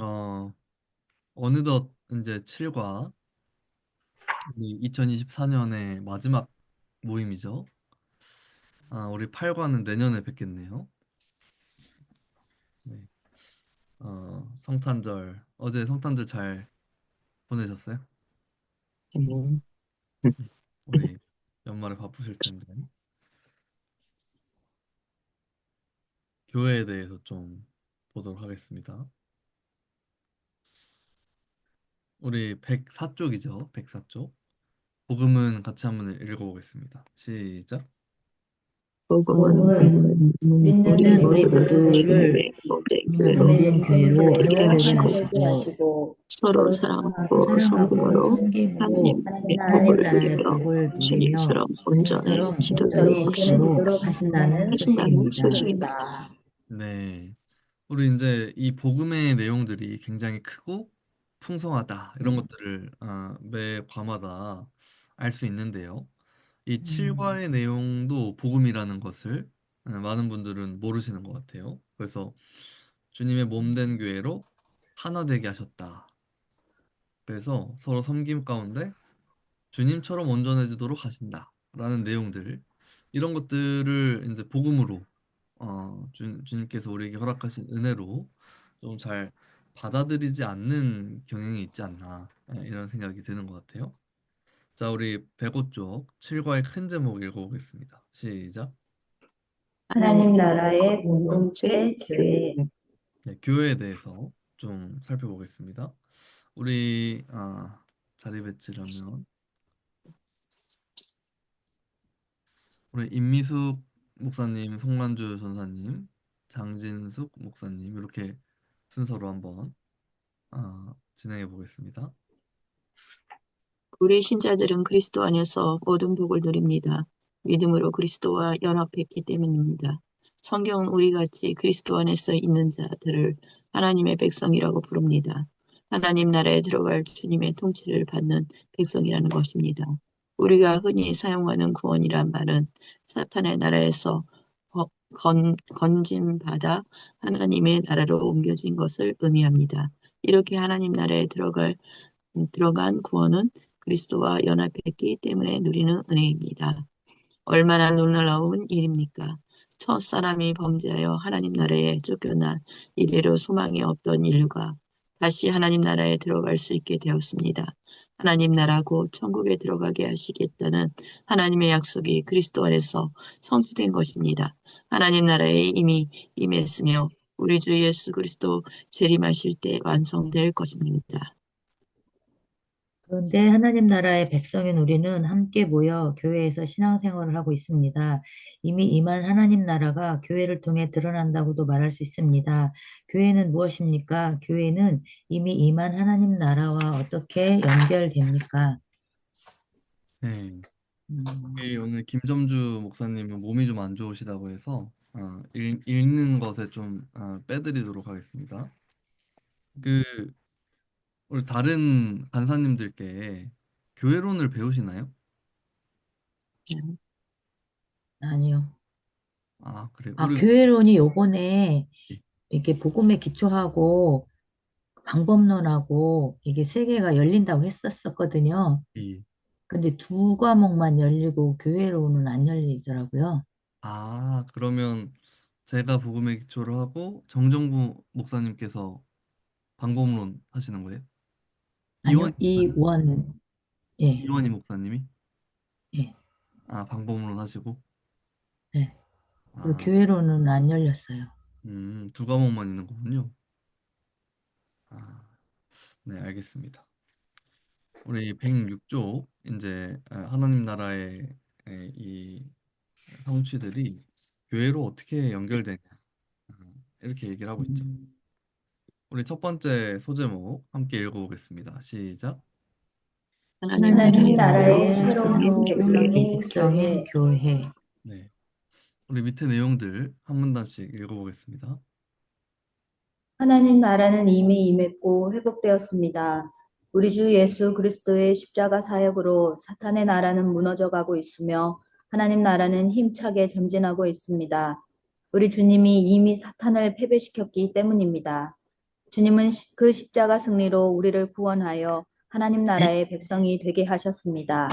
어, 어느덧 이제 7과 우리 2024년의 마지막 모임이죠. 우리 8과는 내년에 뵙겠네요. 네. 성탄절, 어제 성탄절 잘 보내셨어요? 음, 네. 우리 연말에 바쁘실 텐데. 교회에 대해서 좀 보도록 하겠습니다. 우리 104쪽이죠. 104쪽. 복음은 같이 한번 읽어보겠습니다. 시작. 복음은 복음은 우리 믿는 우리 모두를 모두를 주님의 모든 주님의 교회로 모든 교회로 되게 하나 되게 하시고 하시고 서로 서로 사랑하고 사랑하고 사랑하고 섬김으로 섬김으로 하나님의 하나님 복을 나라의 누리며 복을 누리며 주님처럼 온전히 주님처럼 기도를 온전히 하시는 기도로 가신다는 소식입니다. 소식입니다. 네. 우리 이제 이 복음의 내용들이 굉장히 크고 풍성하다. 이런 것들을 매 과마다 알 수 있는데요. 이 음, 7과의 내용도 복음이라는 것을 많은 분들은 모르시는 것 같아요. 그래서 주님의 몸 된 교회로 하나 되게 하셨다. 그래서 서로 섬김 가운데 주님처럼 온전해지도록 하신다라는 내용들 이런 것들을 이제 복음으로 주님께서 우리에게 허락하신 은혜로 좀 잘 받아들이지 않는 경향이 있지 않나 이런 생각이 드는 것 같아요. 자, 우리 105쪽 7과의 큰 제목 읽어보겠습니다. 시작. 하나님 나라의 공동체 공동체 교회. 교회. 네, 교회에 대해서 좀 살펴보겠습니다. 우리 자리 배치라면 우리 임미숙 목사님, 송만주 전사님, 장진숙 목사님 이렇게 순서로 한번 진행해 보겠습니다. 우리 신자들은 그리스도 안에서 모든 복을 누립니다. 믿음으로 그리스도와 연합했기 때문입니다. 성경은 우리 같이 그리스도 안에서 있는 자들을 하나님의 백성이라고 부릅니다. 하나님 나라에 들어갈 주님의 통치를 받는 백성이라는 것입니다. 우리가 흔히 사용하는 구원이란 말은 사탄의 나라에서 건짐받아 하나님의 나라로 옮겨진 것을 의미합니다. 이렇게 하나님 나라에 들어간 구원은 그리스도와 연합했기 때문에 누리는 은혜입니다. 얼마나 놀라운 일입니까? 첫 사람이 범죄하여 하나님 나라에 쫓겨난 이래로 소망이 없던 인류가 다시 하나님 나라에 들어갈 수 있게 되었습니다. 하나님 나라고 천국에 들어가게 하시겠다는 하나님의 약속이 그리스도 안에서 성취된 것입니다. 하나님 나라에 이미 임했으며 우리 주 예수 그리스도 재림하실 때 완성될 것입니다. 그런데 하나님 나라의 백성인 우리는 함께 모여 교회에서 신앙생활을 하고 있습니다. 이미 임한 하나님 나라가 교회를 통해 드러난다고도 말할 수 있습니다. 교회는 무엇입니까? 교회는 이미 임한 하나님 나라와 어떻게 연결됩니까? 네. 음, 오늘 김점주 목사님은 몸이 좀 안 좋으시다고 해서 읽는 것에 좀 빼드리도록 하겠습니다. 그 우리 다른 간사님들께 교회론을 배우시나요? 아니요. 그래. 아, 교회론이 요번에 이게 복음에 기초하고 방법론하고 이게 세 개가 열린다고 했었거든요. 이, 근데 두 과목만 열리고 교회로는 안 열리더라고요. 그러면 제가 복음에 기초를 하고 정정구 목사님께서 방법론 하시는 거예요? 이원희 아니요, 이 목사님, 원, 예, 이원희 목사님이 예, 방법론 하시고 예. 그리고 아, 교회로는 안 열렸어요. 두 과목만 있는 거군요. 아, 네, 알겠습니다. 우리 106쪽 이제 하나님 나라의 이 성취들이 교회로 어떻게 연결되냐 아, 이렇게 얘기를 하고 있죠. 음, 우리 첫 번째 소제목 함께 읽어보겠습니다. 시작. 하나님 하나님 나라의 나라의 새로운 새로운 백성인 교회. 백성인 교회. 네, 우리 밑에 내용들 한 문단씩 읽어보겠습니다. 하나님 나라는 이미 임했고 회복되었습니다. 우리 주 예수 그리스도의 십자가 사역으로 사탄의 나라는 무너져 가고 있으며 하나님 나라는 힘차게 전진하고 있습니다. 우리 주님이 이미 사탄을 패배시켰기 때문입니다. 주님은 그 십자가 승리로 우리를 구원하여 하나님 나라의 백성이 되게 하셨습니다.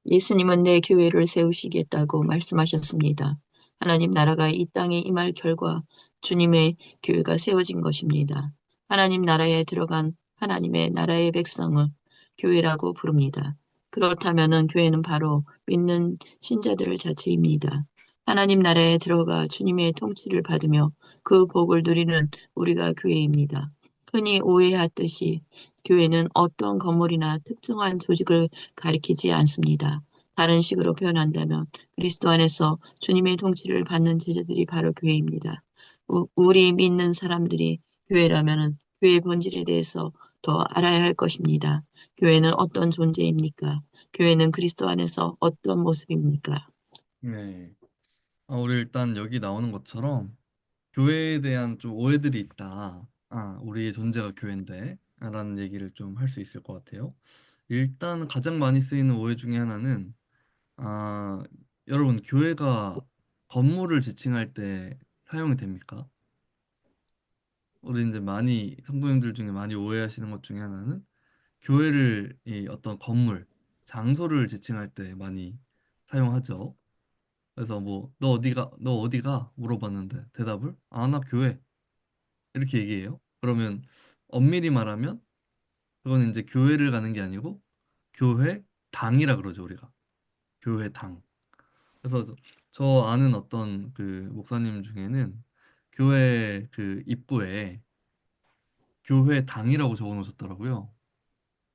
예수님은 내 교회를 세우시겠다고 말씀하셨습니다. 하나님 나라가 이 땅에 임할 결과 주님의 교회가 세워진 것입니다. 하나님 나라에 들어간 하나님의 나라의 백성을 교회라고 부릅니다. 그렇다면은 교회는 바로 믿는 신자들 자체입니다. 하나님 나라에 들어가 주님의 통치를 받으며 그 복을 누리는 우리가 교회입니다. 흔히 오해하듯이 교회는 어떤 건물이나 특정한 조직을 가리키지 않습니다. 다른 식으로 표현한다면 그리스도 안에서 주님의 통치를 받는 제자들이 바로 교회입니다. 우리 믿는 사람들이 교회라면 교회의 본질에 대해서 더 알아야 할 것입니다. 교회는 어떤 존재입니까? 교회는 그리스도 안에서 어떤 모습입니까? 네. 우리 일단 여기 나오는 것처럼 교회에 대한 좀 오해들이 있다. 우리의 존재가 교회인데, 라는 얘기를 좀 할 수 있을 것 같아요. 일단 가장 많이 쓰이는 오해 중에 하나는, 아, 여러분, 교회가 건물을 지칭할 때 사용이 됩니까? 우리 이제 많이, 성도님들 중에 많이 오해하시는 것 중에 하나는, 교회를 이 어떤 건물, 장소를 지칭할 때 많이 사용하죠. 그래서 뭐, 너 어디가? 물어봤는데, 대답을, 나 교회. 이렇게 얘기해요. 그러면 엄밀히 말하면 그건 이제 교회를 가는 게 아니고 교회 당이라 그러죠, 우리가. 교회 당. 그래서 저 아는 어떤 그 목사님 중에는 교회 그 입구에 교회 당이라고 적어 놓으셨더라고요.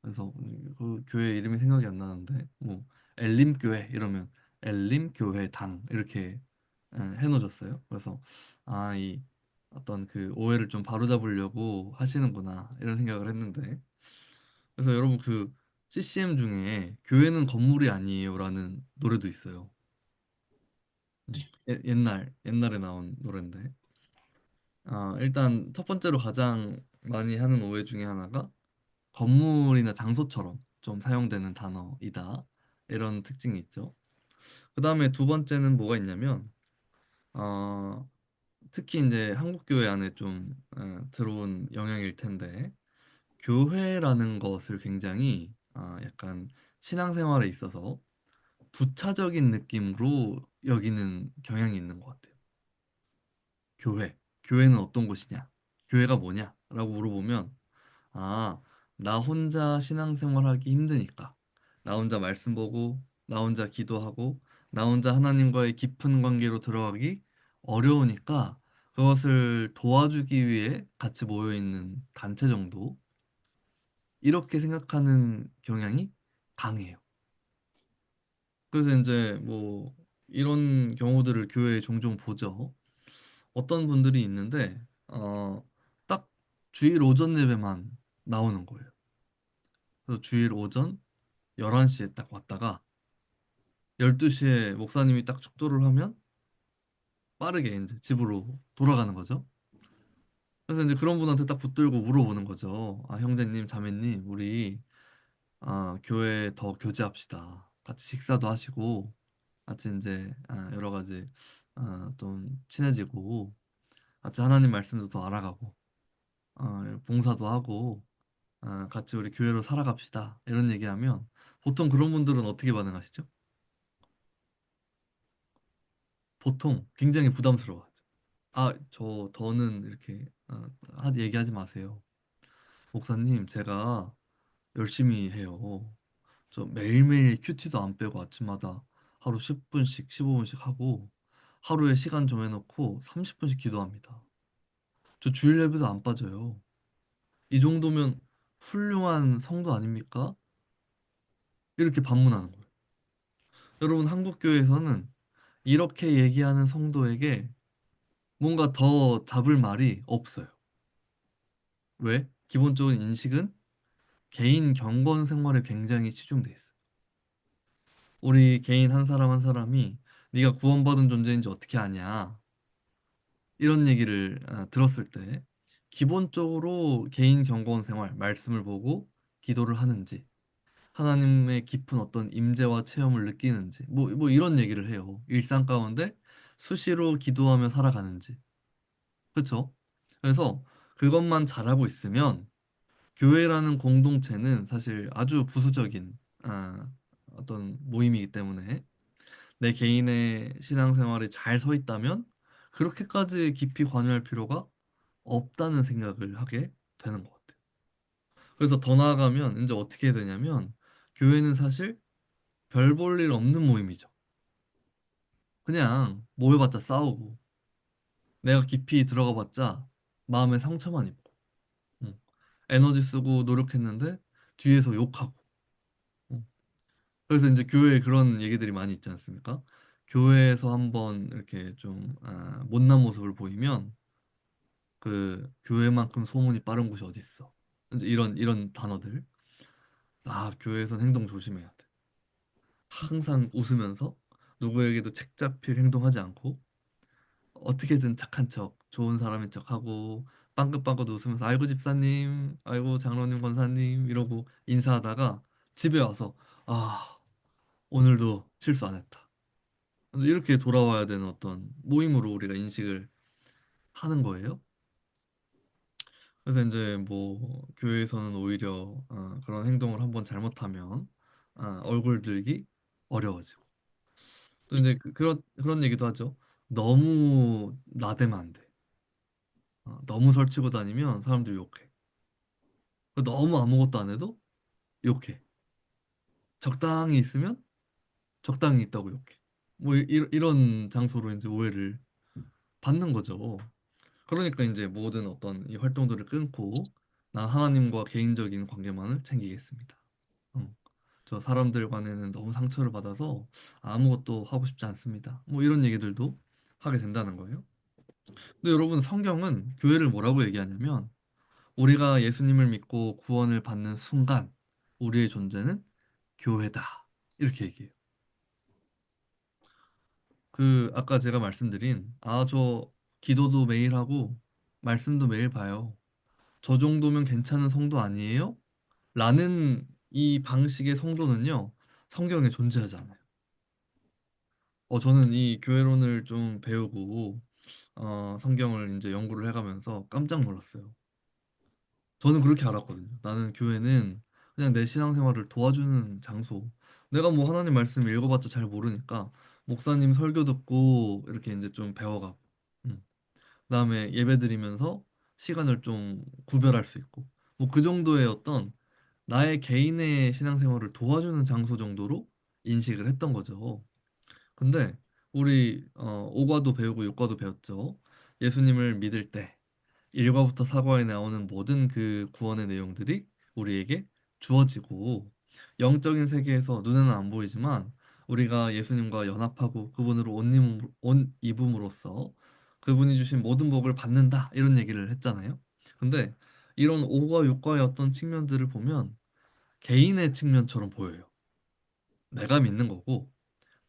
그래서 그 교회 이름이 생각이 안 나는데 뭐 엘림 교회 이러면 엘림 교회 당 이렇게 해놓으셨어요. 그래서 이 어떤 그 오해를 좀 바로잡으려고 하시는구나 이런 생각을 했는데 그래서 여러분 그 CCM 중에 교회는 건물이 아니에요라는 노래도 있어요. 옛날에 나온 노래인데 일단 첫 번째로 가장 많이 하는 오해 중에 하나가 건물이나 장소처럼 좀 사용되는 단어이다. 이런 특징이 있죠. 그 다음에 두 번째는 뭐가 있냐면, 어, 특히 이제 한국 교회 안에 좀 들어온 영향일 텐데, 교회라는 것을 굉장히 약간 신앙생활에 있어서 부차적인 느낌으로 여기는 경향이 있는 것 같아요. 교회. 교회는 어떤 곳이냐? 교회가 뭐냐? 라고 물어보면, 아, 나 혼자 신앙생활하기 힘드니까. 나 혼자 말씀 보고, 나 혼자 기도하고, 나 혼자 하나님과의 깊은 관계로 들어가기 어려우니까 그것을 도와주기 위해 같이 모여 있는 단체 정도. 이렇게 생각하는 경향이 강해요. 그래서 이제 뭐 이런 경우들을 교회에 종종 보죠. 어떤 분들이 있는데, 딱 주일 오전 예배만 나오는 거예요. 그래서 주일 오전 11시에 딱 왔다가 12시에 목사님이 딱 축도를 하면 빠르게 이제 집으로 돌아가는 거죠. 그래서 이제 그런 분한테 딱 붙들고 물어보는 거죠. 형제님, 자매님, 우리 교회 더 교제합시다. 같이 식사도 하시고 같이 이제 여러 가지 좀 친해지고 같이 하나님 말씀도 더 알아가고 봉사도 하고 같이 우리 교회로 살아갑시다. 이런 얘기하면 보통 그런 분들은 어떻게 반응하시죠? 보통 굉장히 부담스러워하죠. 더는 이렇게 얘기하지 마세요. 목사님, 제가 열심히 해요. 저 매일매일 큐티도 안 빼고 아침마다 하루 10분씩, 15분씩 하고 하루에 시간 정해놓고 30분씩 기도합니다. 저 주일 예배도 안 빠져요. 이 정도면 훌륭한 성도 아닙니까? 이렇게 반문하는 거예요. 여러분, 한국 교회에서는 이렇게 얘기하는 성도에게 뭔가 더 잡을 말이 없어요. 왜? 기본적인 인식은 개인 경건 생활에 굉장히 치중돼 있어요. 우리 개인 한 사람 한 사람이 네가 구원받은 존재인지 어떻게 아냐? 이런 얘기를 들었을 때 기본적으로 개인 경건 생활, 말씀을 보고 기도를 하는지 하나님의 깊은 어떤 임재와 체험을 느끼는지, 뭐 이런 얘기를 해요. 일상 가운데 수시로 기도하며 살아가는지. 그렇죠? 그래서 그것만 잘하고 있으면 교회라는 공동체는 사실 아주 부수적인 아, 어떤 모임이기 때문에 내 개인의 신앙생활이 잘 서 있다면 그렇게까지 깊이 관여할 필요가 없다는 생각을 하게 되는 것 같아요. 그래서 더 나아가면 이제 어떻게 해야 되냐면 교회는 사실 별 볼 일 없는 모임이죠. 그냥 모여봤자 싸우고 내가 깊이 들어가 봤자 마음에 상처만 입고 응. 에너지 쓰고 노력했는데 뒤에서 욕하고 응. 그래서 이제 교회에 그런 얘기들이 많이 있지 않습니까? 교회에서 한번 이렇게 좀 못난 모습을 보이면 그 교회만큼 소문이 빠른 곳이 어디 있어? 이제 이런 단어들. 교회에선 행동 조심해야 돼. 항상 웃으면서 누구에게도 책잡힐 행동하지 않고 어떻게든 착한 척, 좋은 사람인 척하고 빵긋빵긋 웃으면서 아이고 집사님, 아이고 장로님 권사님 이러고 인사하다가 집에 와서 아 오늘도 실수 안 했다. 이렇게 돌아와야 되는 어떤 모임으로 우리가 인식을 하는 거예요. 그래서 이제 뭐 교회에서는 오히려 그런 행동을 한번 잘못하면 얼굴 들기 어려워지고 또 이제 그런 얘기도 하죠. 너무 나대면 안 돼. 너무 설치고 다니면 사람들이 욕해. 너무 아무것도 안 해도 욕해. 적당히 있으면 적당히 있다고 욕해. 뭐 이런 장소로 이제 오해를 받는 거죠. 그러니까 이제 모든 어떤 이 활동들을 끊고 나 하나님과 개인적인 관계만을 챙기겠습니다. 음, 저 사람들 간에는 너무 상처를 받아서 아무것도 하고 싶지 않습니다. 뭐 이런 얘기들도 하게 된다는 거예요. 근데 여러분 성경은 교회를 뭐라고 얘기하냐면 우리가 예수님을 믿고 구원을 받는 순간 우리의 존재는 교회다. 이렇게 얘기해요. 그 아까 제가 말씀드린 저 기도도 매일 하고 말씀도 매일 봐요. 저 정도면 괜찮은 성도 아니에요? 라는 이 방식의 성도는요. 성경에 존재하지 않아요. 저는 이 교회론을 좀 배우고 성경을 이제 연구를 해가면서 깜짝 놀랐어요. 저는 그렇게 알았거든요. 나는 교회는 그냥 내 신앙생활을 도와주는 장소. 내가 뭐 하나님 말씀 읽어봤자 잘 모르니까 목사님 설교 듣고 이렇게 이제 좀 배워가고, 음. 그다음에 예배 드리면서 시간을 좀 구별할 수 있고, 뭐 그 정도의 어떤 나의 개인의 신앙생활을 도와주는 장소 정도로 인식을 했던 거죠. 근데 우리 오과도 배우고 육과도 배웠죠. 예수님을 믿을 때 1과부터 4과에 나오는 모든 그 구원의 내용들이 우리에게 주어지고 영적인 세계에서 눈에는 안 보이지만 우리가 예수님과 연합하고 그분으로 옷 입음으로써 그분이 주신 모든 복을 받는다 이런 얘기를 했잖아요. 근데 이런 5과 6과의 어떤 측면들을 보면 개인의 측면처럼 보여요. 내가 믿는 거고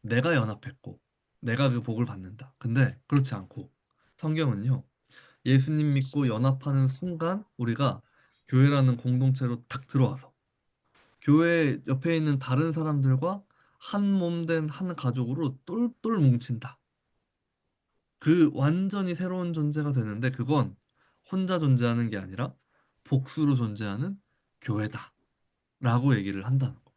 내가 연합했고 내가 그 복을 받는다. 근데 그렇지 않고 성경은요. 예수님 믿고 연합하는 순간 우리가 교회라는 공동체로 탁 들어와서 교회 옆에 있는 다른 사람들과 한 몸 된 한 가족으로 똘똘 뭉친다. 그 완전히 새로운 존재가 되는데 그건 혼자 존재하는 게 아니라 복수로 존재하는 교회다. 라고 얘기를 한다는 거.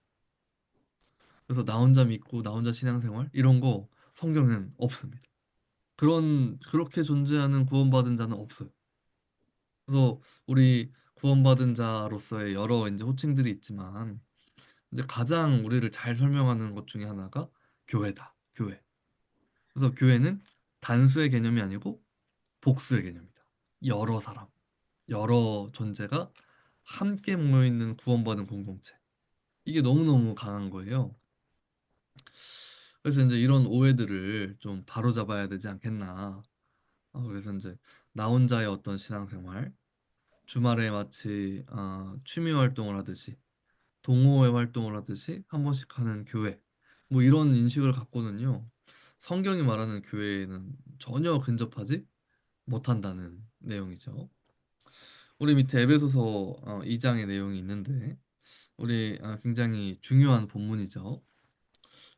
그래서 나 혼자 믿고 나 혼자 신앙생활 이런 거 성경엔 없습니다. 그렇게 존재하는 구원받은 자는 없어요. 그래서 우리 구원받은 자로서의 여러 이제 호칭들이 있지만 이제 가장 우리를 잘 설명하는 것 중에 하나가 교회다. 교회. 그래서 교회는 단수의 개념이 아니고 복수의 개념이다. 여러 사람, 여러 존재가 함께 모여 있는 구원받은 공동체. 이게 너무너무 강한 거예요. 그래서 이제 이런 오해들을 좀 바로잡아야 되지 않겠나. 그래서 이제 나 혼자의 어떤 신앙생활, 주말에 마치 취미 활동을 하듯이 동호회 활동을 하듯이 한 번씩 하는 교회 뭐 이런 인식을 갖고는요 성경이 말하는 교회에는 전혀 근접하지 못한다는 내용이죠. 우리 밑에 에베소서 2장의 내용이 있는데 우리 굉장히 중요한 본문이죠.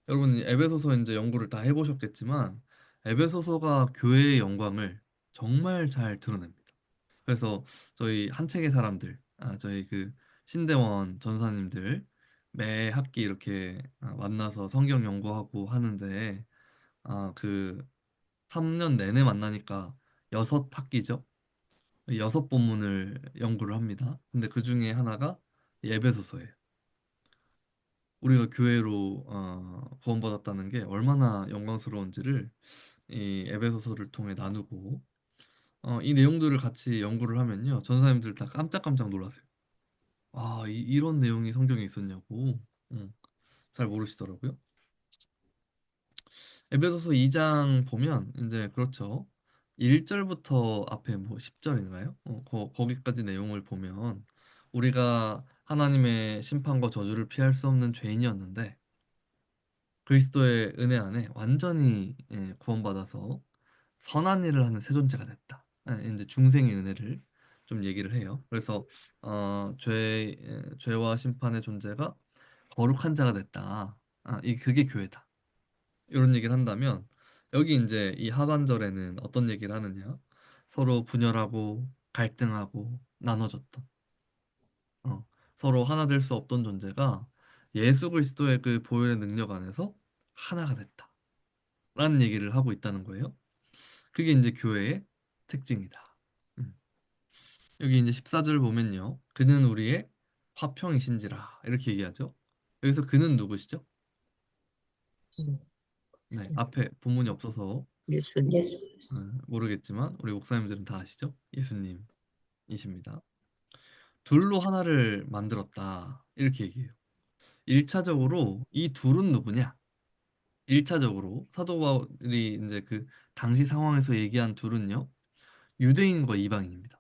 여러분 에베소서 이제 연구를 다 해보셨겠지만 에베소서가 교회의 영광을 정말 잘 드러냅니다. 그래서 저희 한책의 사람들, 저희 그 신대원 전사님들 매 학기 이렇게 만나서 성경 연구하고 하는데 그 3년 내내 만나니까 6학기죠. 6본문을 연구를 합니다. 근데 그 중에 하나가 예배소서예요. 우리가 교회로 구원받았다는 게 얼마나 영광스러운지를 이 에베소서를 통해 나누고 이 내용들을 같이 연구를 하면요. 전사님들 다 깜짝깜짝 놀라세요. 이런 내용이 성경에 있었냐고. 음, 잘 모르시더라고요. 에베소서 2장 보면 이제 그렇죠. 1절부터 앞에 뭐 10절인가요? 거기까지 내용을 보면 우리가 하나님의 심판과 저주를 피할 수 없는 죄인이었는데 그리스도의 은혜 안에 완전히 구원받아서 선한 일을 하는 새 존재가 됐다. 이제 중생의 은혜를 좀 얘기를 해요. 그래서 죄와 심판의 존재가 거룩한 자가 됐다. 그게 교회다. 이런 얘기를 한다면 여기 이제 이 하반절에는 어떤 얘기를 하느냐? 서로 분열하고 갈등하고 나눠졌던 어, 서로 하나 될 수 없던 존재가 예수 그리스도의 그 보혈의 능력 안에서 하나가 됐다. 라는 얘기를 하고 있다는 거예요. 그게 이제 교회의 특징이다. 음. 여기 이제 14절 보면요. 그는 우리의 화평이신지라 이렇게 얘기하죠. 여기서 그는 누구시죠? 네, 앞에 본문이 없어서 예수님. 예수. 모르겠지만 우리 목사님들은 다 아시죠? 예수님이십니다. 둘로 하나를 만들었다. 이렇게 얘기해요. 1차적으로 이 둘은 누구냐? 1차적으로 사도 바울이 이제 그 당시 상황에서 얘기한 둘은요. 유대인과 이방인입니다.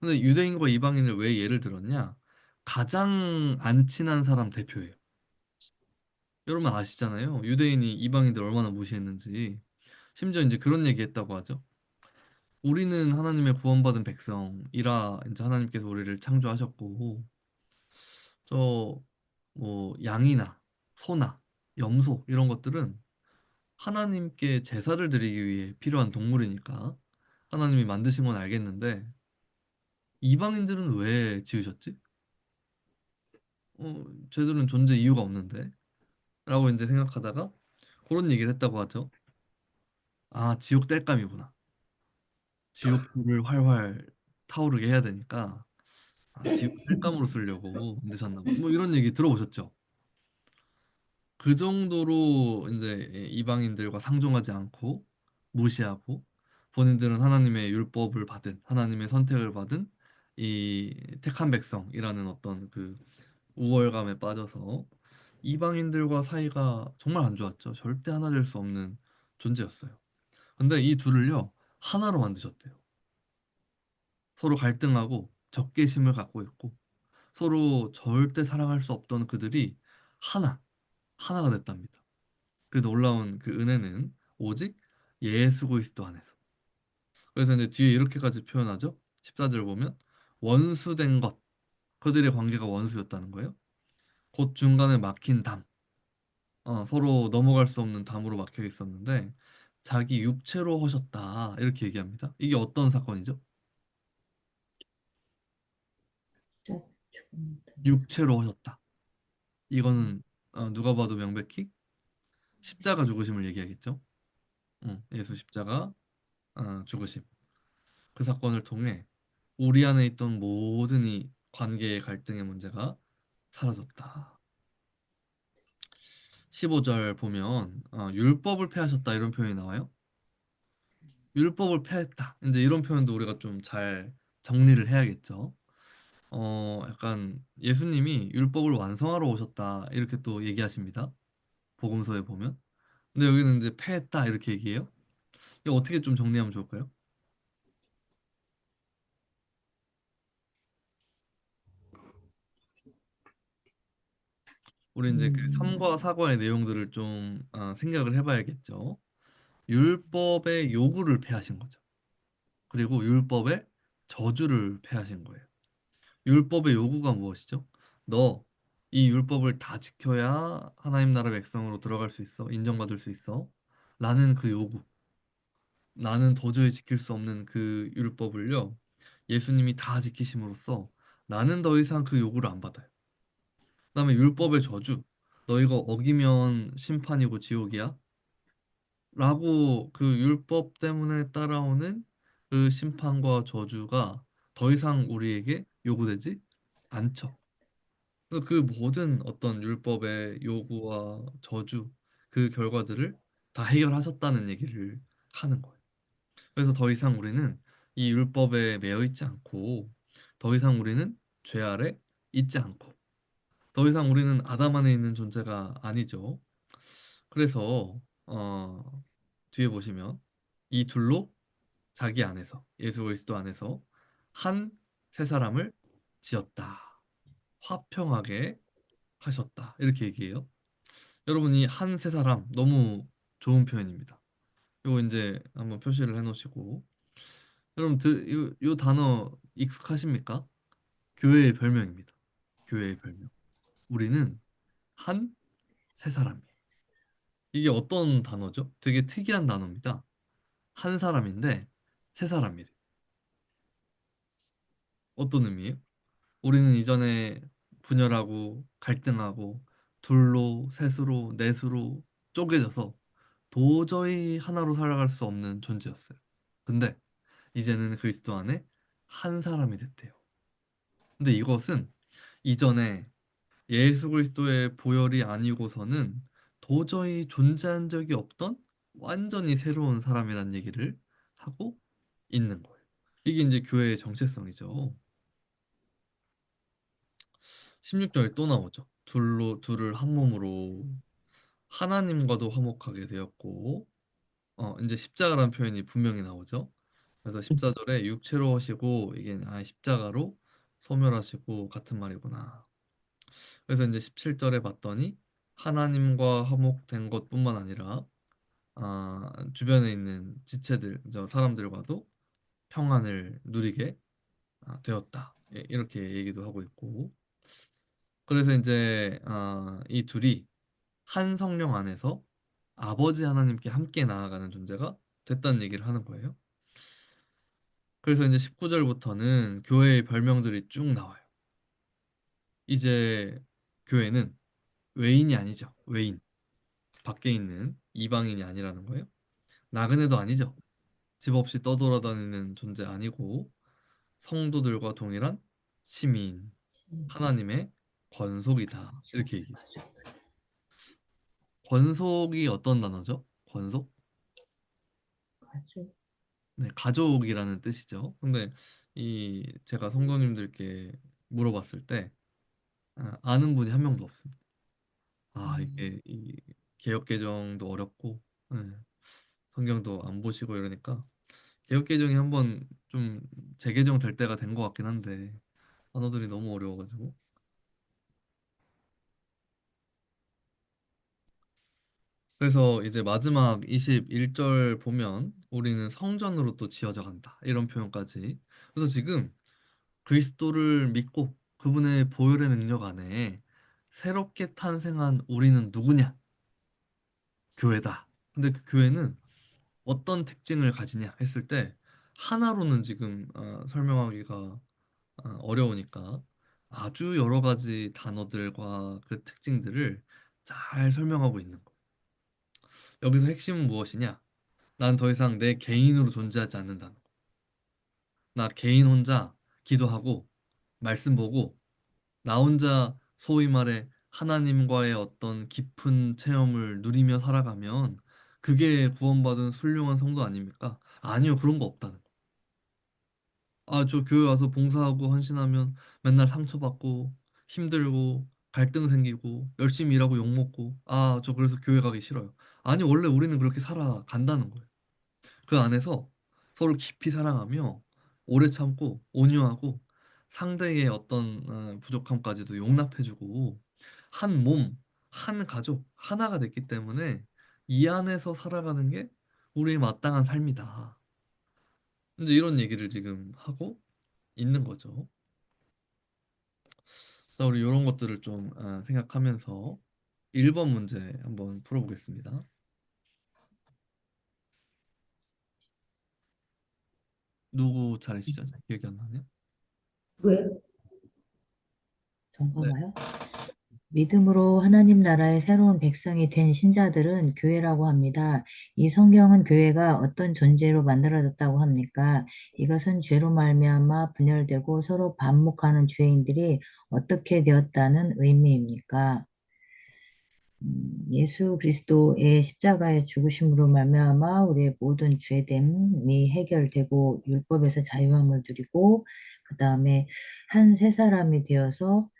근데 유대인과 이방인을 왜 예를 들었냐? 가장 안 친한 사람 대표예요. 여러분 아시잖아요. 유대인이 이방인들 얼마나 무시했는지. 심지어 이제 그런 얘기 했다고 하죠. 우리는 하나님의 구원받은 백성이라 이제 하나님께서 우리를 창조하셨고 저 뭐 양이나 소나 염소 이런 것들은 하나님께 제사를 드리기 위해 필요한 동물이니까 하나님이 만드신 건 알겠는데 이방인들은 왜 지으셨지? 쟤들은 존재 이유가 없는데 라고 이제 생각하다가 그런 얘기를 했다고 하죠. 지옥 땔감이구나. 지옥불을 활활 타오르게 해야 되니까 지옥 땔감으로 쓰려고 만드셨나 보다. 뭐 이런 얘기 들어보셨죠? 그 정도로 이제 이방인들과 상종하지 않고 무시하고 본인들은 하나님의 율법을 받은 하나님의 선택을 받은 이 택한 백성이라는 어떤 그 우월감에 빠져서 이방인들과 사이가 정말 안 좋았죠. 절대 하나 될 수 없는 존재였어요. 근데 이 둘을요 하나로 만드셨대요. 서로 갈등하고 적개심을 갖고 있고 서로 절대 사랑할 수 없던 그들이 하나가 됐답니다. 그 놀라운 그 은혜는 오직 예수 그리스도 안에서. 그래서 이제 뒤에 이렇게까지 표현하죠. 14절 보면 원수된 것. 그들의 관계가 원수였다는 거예요. 곧 중간에 막힌 담. 서로 넘어갈 수 없는 담으로 막혀 있었는데 자기 육체로 하셨다. 이렇게 얘기합니다. 이게 어떤 사건이죠? 육체로 하셨다. 이거는 누가 봐도 명백히 십자가 죽으심을 얘기하겠죠. 예수 십자가 죽으심. 그 사건을 통해 우리 안에 있던 모든 이 관계의 갈등의 문제가 사라졌다. 15절 보면 율법을 폐하셨다 이런 표현이 나와요. 율법을 폐했다. 이제 이런 표현도 우리가 좀 잘 정리를 해야겠죠. 약간 예수님이 율법을 완성하러 오셨다 이렇게 또 얘기하십니다. 복음서에 보면. 근데 여기는 이제 폐했다 이렇게 얘기해요. 이거 어떻게 좀 정리하면 좋을까요? 우리 이제 그 3과 4과의 내용들을 좀 생각을 해봐야겠죠. 율법의 요구를 폐하신 거죠. 그리고 율법의 저주를 폐하신 거예요. 율법의 요구가 무엇이죠? 너 이 율법을 다 지켜야 하나님 나라 백성으로 들어갈 수 있어. 인정받을 수 있어. 라는 그 요구. 나는 도저히 지킬 수 없는 그 율법을요. 예수님이 다 지키심으로써 나는 더 이상 그 요구를 안 받아요. 그다음에 율법의 저주. 너희가 어기면 심판이고 지옥이야. 라고 그 율법 때문에 따라오는 그 심판과 저주가 더 이상 우리에게 요구되지 않죠. 그래서 그 모든 어떤 율법의 요구와 저주 그 결과들을 다 해결하셨다는 얘기를 하는 거예요. 그래서 더 이상 우리는 이 율법에 매여 있지 않고 더 이상 우리는 죄 아래 있지 않고 더 이상 우리는 아담 안에 있는 존재가 아니죠. 그래서 뒤에 보시면 이 둘로 자기 안에서 예수 그리스도 안에서 한 새 사람을 지었다. 화평하게 하셨다. 이렇게 얘기해요. 여러분이 한 새 사람 너무 좋은 표현입니다. 이거 이제 한번 표시를 해 놓으시고 여러분 요 단어 익숙하십니까? 교회의 별명입니다. 교회의 별명. 우리는 한 새 사람이에요. 이게 어떤 단어죠? 되게 특이한 단어입니다. 한 사람인데 세 사람이래. 어떤 의미예요? 우리는 이전에 분열하고 갈등하고 둘로, 셋으로, 넷으로 쪼개져서 도저히 하나로 살아갈 수 없는 존재였어요. 근데 이제는 그리스도 안에 한 사람이 됐대요. 근데 이것은 이전에 예수 그리스도의 보혈이 아니고서는 도저히 존재한 적이 없던 완전히 새로운 사람이란 얘기를 하고 있는 거예요. 이게 이제 교회의 정체성이죠. 16절에 또 나오죠. 둘을 한 몸으로 하나님과도 화목하게 되었고, 이제 십자가라는 표현이 분명히 나오죠. 그래서 14절에 육체로 하시고 이게 십자가로 소멸하시고 같은 말이구나. 그래서 이제 17절에 봤더니 하나님과 화목된 것뿐만 아니라 주변에 있는 지체들, 저 사람들과도 평안을 누리게 되었다. 예, 이렇게 얘기도 하고 있고. 그래서 이제 이 둘이 한 성령 안에서 아버지 하나님께 함께 나아가는 존재가 됐다는 얘기를 하는 거예요. 그래서 이제 19절부터는 교회의 별명들이 쭉 나와요. 이제 교회는 외인이 아니죠. 외인. 밖에 있는 이방인이 아니라는 거예요. 나그네도 아니죠. 집 없이 떠돌아다니는 존재 아니고 성도들과 동일한 시민, 하나님의 권속이다. 이렇게 얘기해요. 권속이 어떤 단어죠? 권속? 가족. 네, 가족이라는 뜻이죠. 근데 이 제가 성도님들께 물어봤을 때 아는 분이 한 명도 없습니다. 이게 이 개역 개정도 어렵고 네, 성경도 안 보시고 이러니까 개역 개정이 한번 좀 재개정 될 때가 된 것 같긴 한데 단어들이 너무 어려워가지고 그래서 이제 마지막 21절 보면 우리는 성전으로 또 지어져 간다 이런 표현까지 그래서 지금 그리스도를 믿고 그분의 보혈의 능력 안에 새롭게 탄생한 우리는 누구냐? 교회다. 근데 그 교회는 어떤 특징을 가지냐 했을 때 하나로는 지금 설명하기가 어려우니까 아주 여러 가지 단어들과 그 특징들을 잘 설명하고 있는 거예요. 여기서 핵심은 무엇이냐? 난 더 이상 내 개인으로 존재하지 않는다는 거. 나 개인 혼자 기도하고 말씀 보고 나 혼자 소위 말해 하나님과의 어떤 깊은 체험을 누리며 살아가면 그게 구원받은 훌륭한 성도 아닙니까? 아니요, 그런 거 없다는 거. 저 교회 와서 봉사하고 헌신하면 맨날 상처받고 힘들고 갈등 생기고 열심히 일하고 욕먹고 저 그래서 교회 가기 싫어요. 아니, 원래 우리는 그렇게 살아간다는 거예요. 그 안에서 서로 깊이 사랑하며 오래 참고 온유하고 상대의 어떤 부족함까지도 용납해주고 한 몸, 한 가족, 하나가 됐기 때문에 이 안에서 살아가는 게 우리의 마땅한 삶이다. 이제 이런 얘기를 지금 하고 있는 거죠. 자, 우리 이런 것들을 좀 생각하면서 1번 문제 한번 풀어보겠습니다. 누구 차례시죠? 기억이 안 나네요. 왜? 전가 네. 봐요. 믿음으로 하나님 나라의 새로운 백성이 된 신자들은 교회라고 합니다. 이 성경은 교회가 어떤 존재로 만들어졌다고 합니까? 이것은 죄로 말미암아 분열되고 서로 반목하는 죄인들이 어떻게 되었다는 의미입니까? 예수 그리스도의 십자가의 죽으심으로 말미암아 우리의 모든 죄됨이 해결되고 율법에서 자유함을 누리고 그 다음에 한 새 사람이 되어서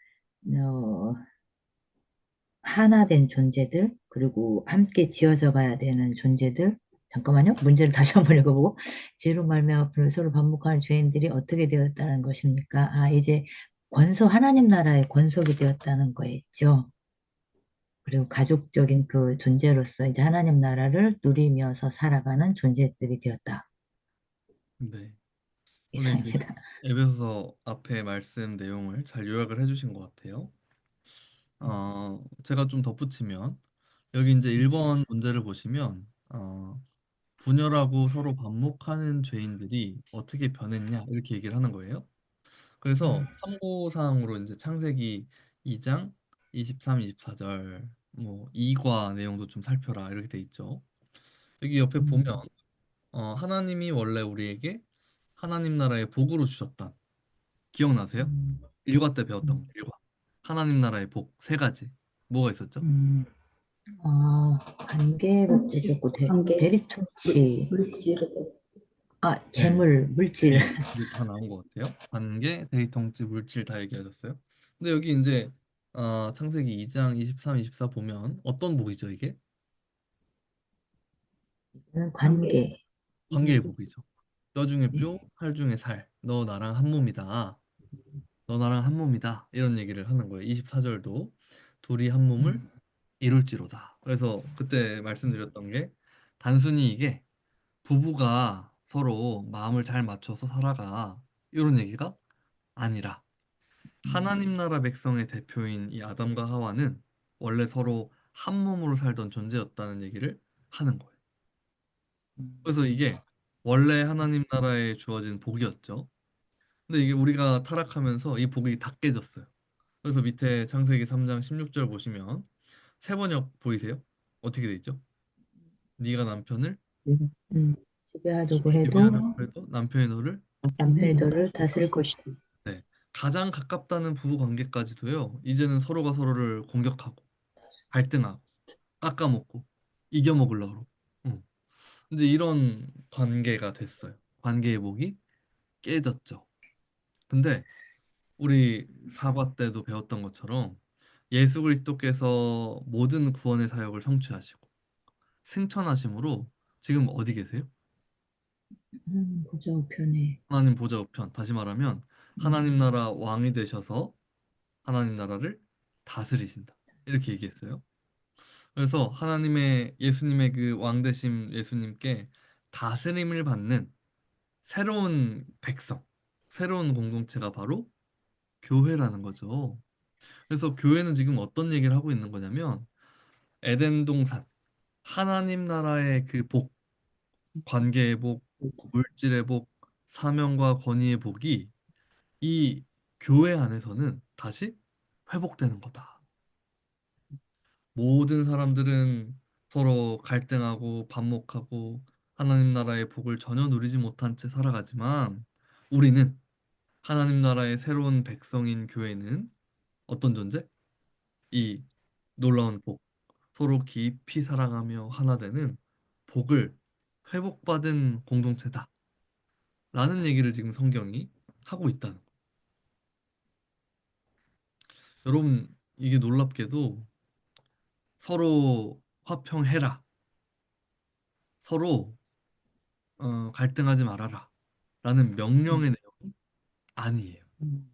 어, 하나 된 존재들, 그리고 함께 지어져 가야 되는 존재들. 잠깐만요. 문제를 다시 한번 읽어보고. 죄로 말미암아 서로 반복하는 죄인들이 어떻게 되었다는 것입니까? 아, 이제 하나님 나라의 권속이 되었다는 거였죠. 그리고 가족적인 그 존재로서 이제 하나님 나라를 누리면서 살아가는 존재들이 되었다. 네. 우리 이제 이상입니다. 에베소서 앞에 말씀 내용을 잘 요약을 해주신 것 같아요. 제가 좀 덧붙이면 여기 이제 1번 문제를 보시면 분열하고 서로 반목하는 죄인들이 어떻게 변했냐 이렇게 얘기를 하는 거예요. 그래서 참고사항으로 이제 창세기 2장 23, 24절 뭐 2과 내용도 좀 살펴라 이렇게 돼 있죠. 여기 옆에 보면 하나님이 원래 우리에게 하나님 나라의 복으로 주셨다. 기억나세요? 음, 일과 때 배웠던 음, 거. 일과. 하나님 나라의 복 세 가지. 뭐가 있었죠? 음. 관계복도 통치, 있었고, 관계, 대리통치, 물질을, 네. 재물, 물질. 네. 이게 다 나온 것 같아요. 관계, 데이통치, 물질 다 얘기하셨어요. 근데 여기 이제 창세기 2장 23, 24 보면 어떤 복이죠, 이게? 관계. 관계. 관계의 복이죠. 뼈 중에 뼈, 네. 살 중에 살. 너 나랑 한 몸이다. 너 나랑 한 몸이다. 이런 얘기를 하는 거예요. 24절도 둘이 한 몸을 음, 이룰지로다. 그래서 그때 말씀드렸던 게 단순히 이게 부부가 서로 마음을 잘 맞춰서 살아가 이런 얘기가 아니라 하나님 나라 백성의 대표인 이 아담과 하와는 원래 서로 한 몸으로 살던 존재였다는 얘기를 하는 거예요. 그래서 이게 원래 하나님 나라에 주어진 복이었죠. 근데 이게 우리가 타락하면서 이 복이 다 깨졌어요. 그래서 밑에 창세기 3장 16절 보시면 세 번역 보이세요? 어떻게 돼 있죠? 네가 남편을 음, 지배하려고 해도 지배하려고 해도 남편이 너를 남편이 너를 다스릴 것이다. 네. 가장 가깝다는 부부 관계까지도요. 이제는 서로가 서로를 공격하고 갈등하고 깎아먹고 이겨먹으려고 그러고. 응. 이제 이런 관계가 됐어요. 관계의 복이 깨졌죠. 근데 우리 사과 때도 배웠던 것처럼 예수 그리스도께서 모든 구원의 사역을 성취하시고 승천하심으로 지금 어디 계세요? 보자 우편에. 하나님 보좌 우편. 다시 말하면 음, 하나님 나라 왕이 되셔서 하나님 나라를 다스리신다. 이렇게 얘기했어요. 그래서 하나님의 예수님의 그 왕 되심 예수님께 다스림을 받는 새로운 백성, 새로운 공동체가 바로 교회라는 거죠. 그래서 교회는 지금 어떤 얘기를 하고 있는 거냐면 에덴 동산, 하나님 나라의 그 복, 관계의 복, 물질의 복, 사명과 권위의 복이 이 교회 안에서는 다시 회복되는 거다. 모든 사람들은 서로 갈등하고 반목하고 하나님 나라의 복을 전혀 누리지 못한 채 살아가지만 우리는 하나님 나라의 새로운 백성인 교회는 어떤 존재? 이 놀라운 복, 서로 깊이 사랑하며 하나 되는 복을 회복받은 공동체다라는 얘기를 지금 성경이 하고 있다는 거. 여러분, 이게 놀랍게도 서로 화평해라, 서로 갈등하지 말아라 라는 명령의 내용이 아니에요. 음,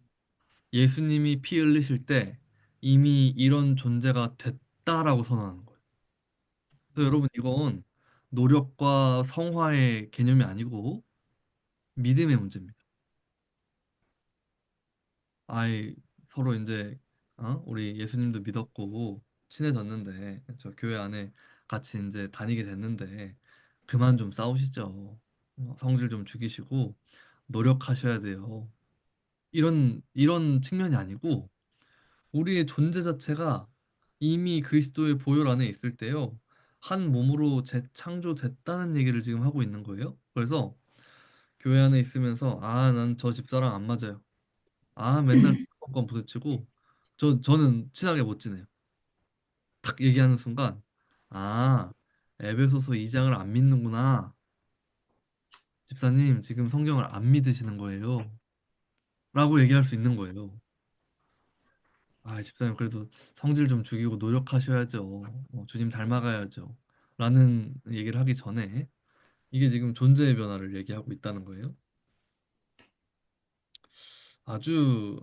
예수님이 피 흘리실 때 이미 이런 존재가 됐다라고 선언하는 거예요. 그래서 여러분 이건 노력과 성화의 개념이 아니고 믿음의 문제입니다. 아이 서로 이제 우리 예수님도 믿었고 친해졌는데 저 교회 안에 같이 이제 다니게 됐는데 그만 좀 싸우시죠. 성질 좀 죽이시고 노력하셔야 돼요. 이런 측면이 아니고 우리의 존재 자체가 이미 그리스도의 보혈 안에 있을 때요. 한 몸으로 재창조됐다는 얘기를 지금 하고 있는 거예요. 그래서 교회 안에 있으면서 난 저 집사랑 안 맞아요. 맨날 건 부딪히고 저는 친하게 못 지내요. 딱 얘기하는 순간 아 에베소서 2장을 안 믿는구나. 집사님 지금 성경을 안 믿으시는 거예요. 라고 얘기할 수 있는 거예요. 집사님 그래도 성질 좀 죽이고 노력하셔야죠. 주님 닮아가야죠. 라는 얘기를 하기 전에 이게 지금 존재의 변화를 얘기하고 있다는 거예요. 아주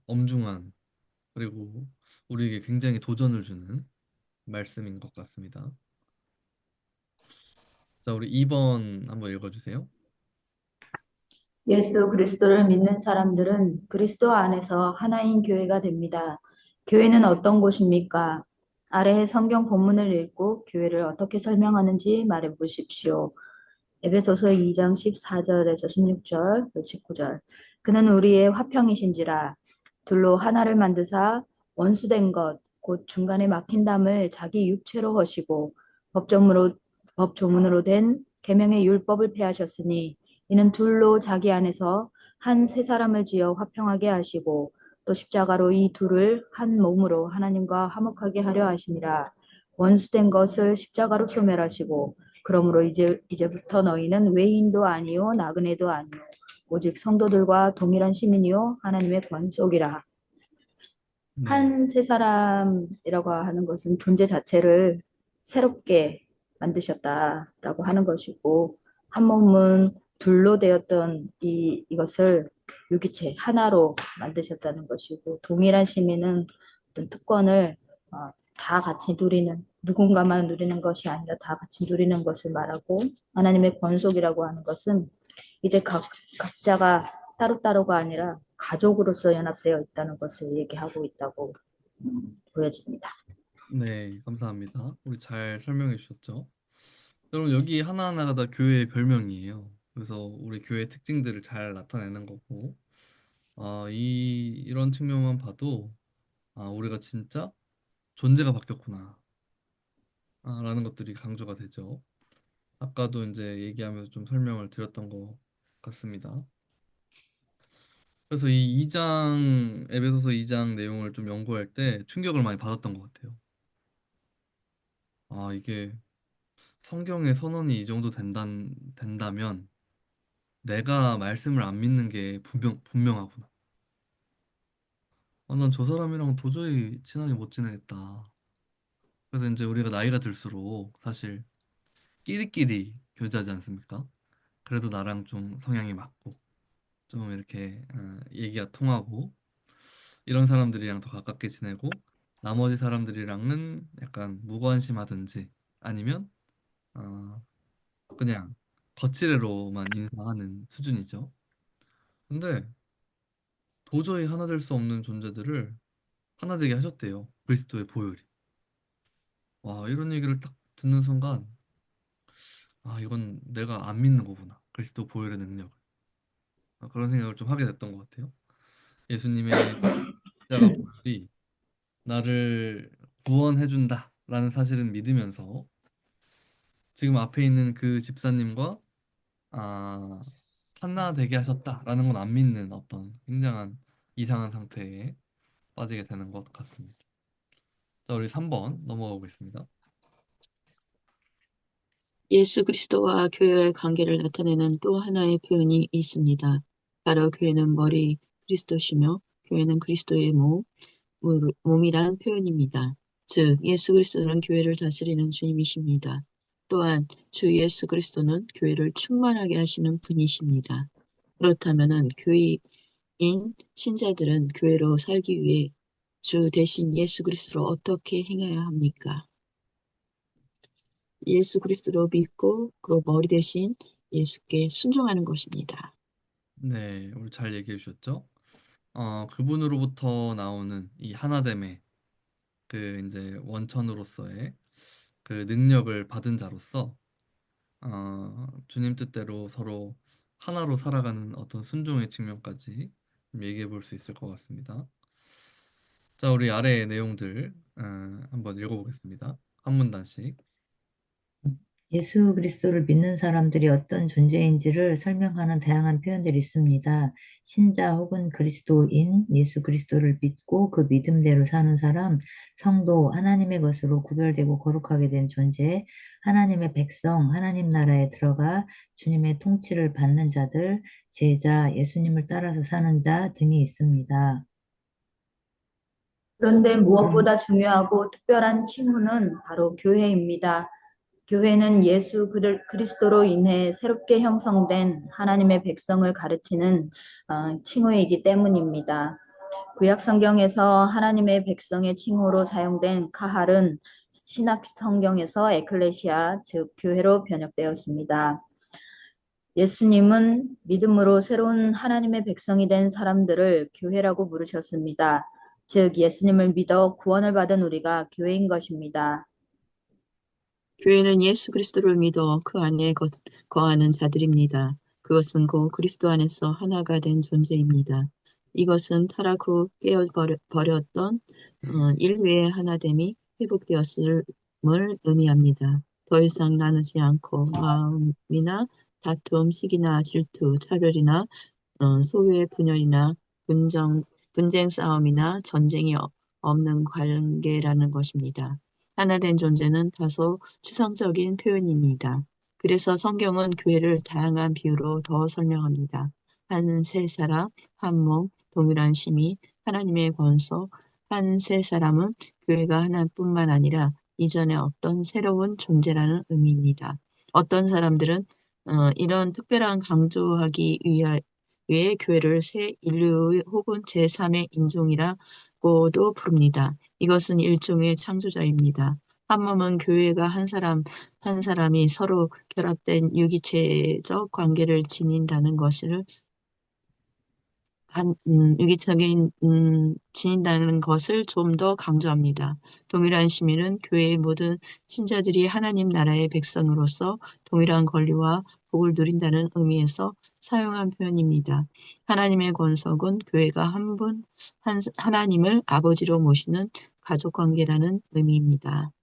엄중한 그리고 우리에게 굉장히 도전을 주는 말씀인 것 같습니다. 자, 우리 2번 한번 읽어주세요. 예수 그리스도를 믿는 사람들은 그리스도 안에서 하나인 교회가 됩니다. 교회는 어떤 곳입니까? 아래의 성경 본문을 읽고 교회를 어떻게 설명하는지 말해 보십시오. 에베소서 2장 14절에서 16절, 19절. 그는 우리의 화평이신지라 둘로 하나를 만드사 원수된 것, 곧 중간에 막힌 담을 자기 육체로 허시고 법조문으로 된 계명의 율법을 폐하셨으니 이는 둘로 자기 안에서 한 새 사람을 지어 화평하게 하시고 또 십자가로 이 둘을 한 몸으로 하나님과 화목하게 하려 하심이라. 원수된 것을 십자가로 소멸하시고 그러므로 이제부터 너희는 외인도 아니요 나그네도 아니요 오직 성도들과 동일한 시민이요 하나님의 권속이라. 네, 한 세 사람이라고 하는 것은 존재 자체를 새롭게 만드셨다라고 하는 것이고 한 몸은 둘로 되었던 이것을 유기체 하나로 만드셨다는 것이고 동일한 시민은 어떤 특권을 다 같이 누리는 누군가만 누리는 것이 아니라 다 같이 누리는 것을 말하고 하나님의 권속이라고 하는 것은 이제 각자가 따로따로가 아니라 가족으로서 연합되어 있다는 것을 얘기하고 있다고 보여집니다. 네, 감사합니다. 우리 잘 설명해 주셨죠? 여러분 여기 하나하나가 다 교회의 별명이에요. 그래서 우리 교회의 특징들을 잘 나타내는 거고, 이런 측면만 봐도 우리가 진짜 존재가 바뀌었구나, 라는 것들이 강조가 되죠. 아까도 이제 얘기하면서 좀 설명을 드렸던 것 같습니다. 그래서 이 2장 에베소서 2장 내용을 좀 연구할 때 충격을 많이 받았던 것 같아요. 이게 성경의 선언이 이 정도 된다면 내가 말씀을 안 믿는 게 분명하구나. 난 저 사람이랑 도저히 친하게 못 지내겠다. 그래서 이제 우리가 나이가 들수록 사실 끼리끼리 교제하지 않습니까? 그래도 나랑 좀 성향이 맞고 좀 이렇게 얘기가 통하고 이런 사람들이랑 더 가깝게 지내고 나머지 사람들이랑은 약간 무관심하든지 아니면 어, 그냥 거칠애로만 인사하는 수준이죠. 근데 도저히 하나 될 수 없는 존재들을 하나 되게 하셨대요. 그리스도의 보혈이. 와, 이런 얘기를 딱 듣는 순간 이건 내가 안 믿는 거구나. 그리스도 보혈의 능력을. 그런 생각을 좀 하게 됐던 것 같아요. 예수님의 십자가 보혈이 나를 구원해준다라는 사실은 믿으면서 지금 앞에 있는 그 집사님과 아, 하나 되게 하셨다라는 건 안 믿는 어떤 굉장한 이상한 상태에 빠지게 되는 것 같습니다. 자, 우리 3번 넘어가 보겠습니다. 예수 그리스도와 교회의 관계를 나타내는 또 하나의 표현이 있습니다. 바로 교회는 머리 그리스도시며 교회는 그리스도의 몸이란 표현입니다. 즉 예수 그리스도는 교회를 다스리는 주님이십니다. 또한 주 예수 그리스도는 교회를 충만하게 하시는 분이십니다. 그렇다면은 교회인 신자들은 교회로 살기 위해 주 대신 예수 그리스도로 어떻게 행해야 합니까? 예수 그리스도로 믿고 그 머리 대신 예수께 순종하는 것입니다. 네, 우리 잘 얘기해 주셨죠? 그분으로부터 나오는 이 하나됨의 그 이제 원천으로서의 그 능력을 받은 자로서 주님 뜻대로 서로 하나로 살아가는 어떤 순종의 측면까지 좀 얘기해 볼 수 있을 것 같습니다. 자, 우리 아래의 내용들 한번 읽어보겠습니다. 한 문단씩. 예수 그리스도를 믿는 사람들이 어떤 존재인지를 설명하는 다양한 표현들이 있습니다. 신자 혹은 그리스도인, 예수 그리스도를 믿고 그 믿음대로 사는 사람, 성도, 하나님의 것으로 구별되고 거룩하게 된 존재, 하나님의 백성, 하나님 나라에 들어가 주님의 통치를 받는 자들, 제자, 예수님을 따라서 사는 자 등이 있습니다. 그런데 그럼 무엇보다 중요하고 특별한 칭후는 바로 교회입니다. 교회는 그리스도로 인해 새롭게 형성된 하나님의 백성을 가르치는 칭호이기 때문입니다. 구약 성경에서 하나님의 백성의 칭호로 사용된 카할은 신약 성경에서 에클레시아, 즉 교회로 번역되었습니다. 예수님은 믿음으로 새로운 하나님의 백성이 된 사람들을 교회라고 부르셨습니다. 즉 예수님을 믿어 구원을 받은 우리가 교회인 것입니다. 교회는 예수 그리스도를 믿어 그 안에 거하는 자들입니다. 그것은 곧 그리스도 안에서 하나가 된 존재입니다. 이것은 타락 후 깨어버렸던 인류의 하나됨이 회복되었음을 의미합니다. 더 이상 나누지 않고 마음이나 다툼, 시기나 질투, 차별이나 소유의 분열이나 분쟁 싸움이나 전쟁이 없는 관계라는 것입니다. 하나 된 존재는 다소 추상적인 표현입니다. 그래서 성경은 교회를 다양한 비유로 더 설명합니다. 한 세 사람, 한 몸, 동일한 심이, 하나님의 권소, 한 세 사람은 교회가 하나뿐만 아니라 이전에 없던 새로운 존재라는 의미입니다. 어떤 사람들은 이런 특별한 강조하기 위해 교회를 새 인류 혹은 제3의 인종이라고도 부릅니다. 이것은 일종의 창조자입니다. 한 몸은 교회가 한 사람이 서로 결합된 유기체적 관계를 지닌다는 것을 유기적인 지닌다는 것을 좀 더 강조합니다. 동일한 시민은 교회의 모든 신자들이 하나님 나라의 백성으로서 동일한 권리와 복을 누린다는 의미에서 사용한 표현입니다. 하나님의 권속은 교회가 하나님을 아버지로 모시는 가족 관계라는 의미입니다.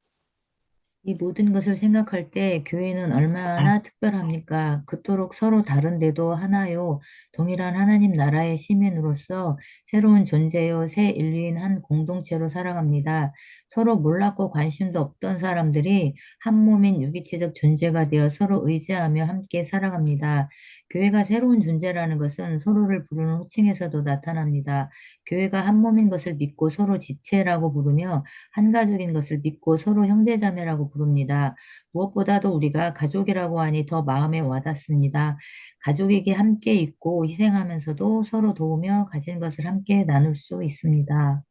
이 모든 것을 생각할 때 교회는 얼마나 특별합니까? 그토록 서로 다른데도 하나요. 동일한 하나님 나라의 시민으로서 새로운 존재요. 새 인류인 한 공동체로 살아갑니다. 서로 몰랐고 관심도 없던 사람들이 한 몸인 유기체적 존재가 되어 서로 의지하며 함께 살아갑니다. 교회가 새로운 존재라는 것은 서로를 부르는 호칭에서도 나타납니다. 교회가 한 몸인 것을 믿고 서로 지체라고 부르며 한 가족인 것을 믿고 서로 형제자매라고 부릅니다. 무엇보다도 우리가 가족이라고 하니 더 마음에 와닿습니다. 가족에게 함께 있고 희생하면서도 서로 도우며 가진 것을 함께 나눌 수 있습니다.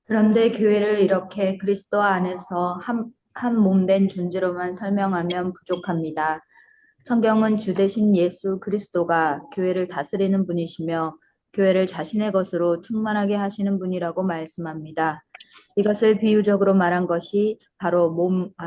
그런데 교회를 이렇게 그리스도 안에서 한 몸 된 존재로만 설명하면 부족합니다. 성경은 주 대신 예수 그리스도가 교회를 다스리는 분이시며 교회를 자신의 것으로 충만하게 하시는 분이라고 말씀합니다. 이것을 비유적으로 말한 것이 바로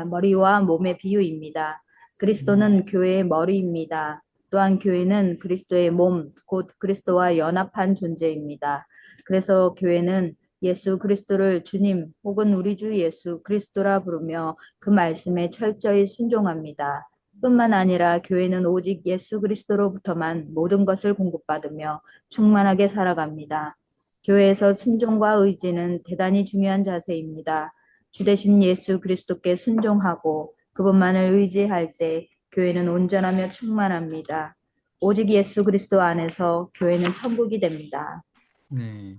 머리와 몸의 비유입니다. 그리스도는 교회의 머리입니다. 또한 교회는 그리스도의 몸, 곧 그리스도와 연합한 존재입니다. 그래서 교회는 예수 그리스도를 주님 혹은 우리 주 예수 그리스도라 부르며 그 말씀에 철저히 순종합니다. 뿐만 아니라 교회는 오직 예수 그리스도로부터만 모든 것을 공급받으며 충만하게 살아갑니다. 교회에서 순종과 의지는 대단히 중요한 자세입니다. 주 대신 예수 그리스도께 순종하고 그분만을 의지할 때 교회는 온전하며 충만합니다. 오직 예수 그리스도 안에서 교회는 천국이 됩니다. 네.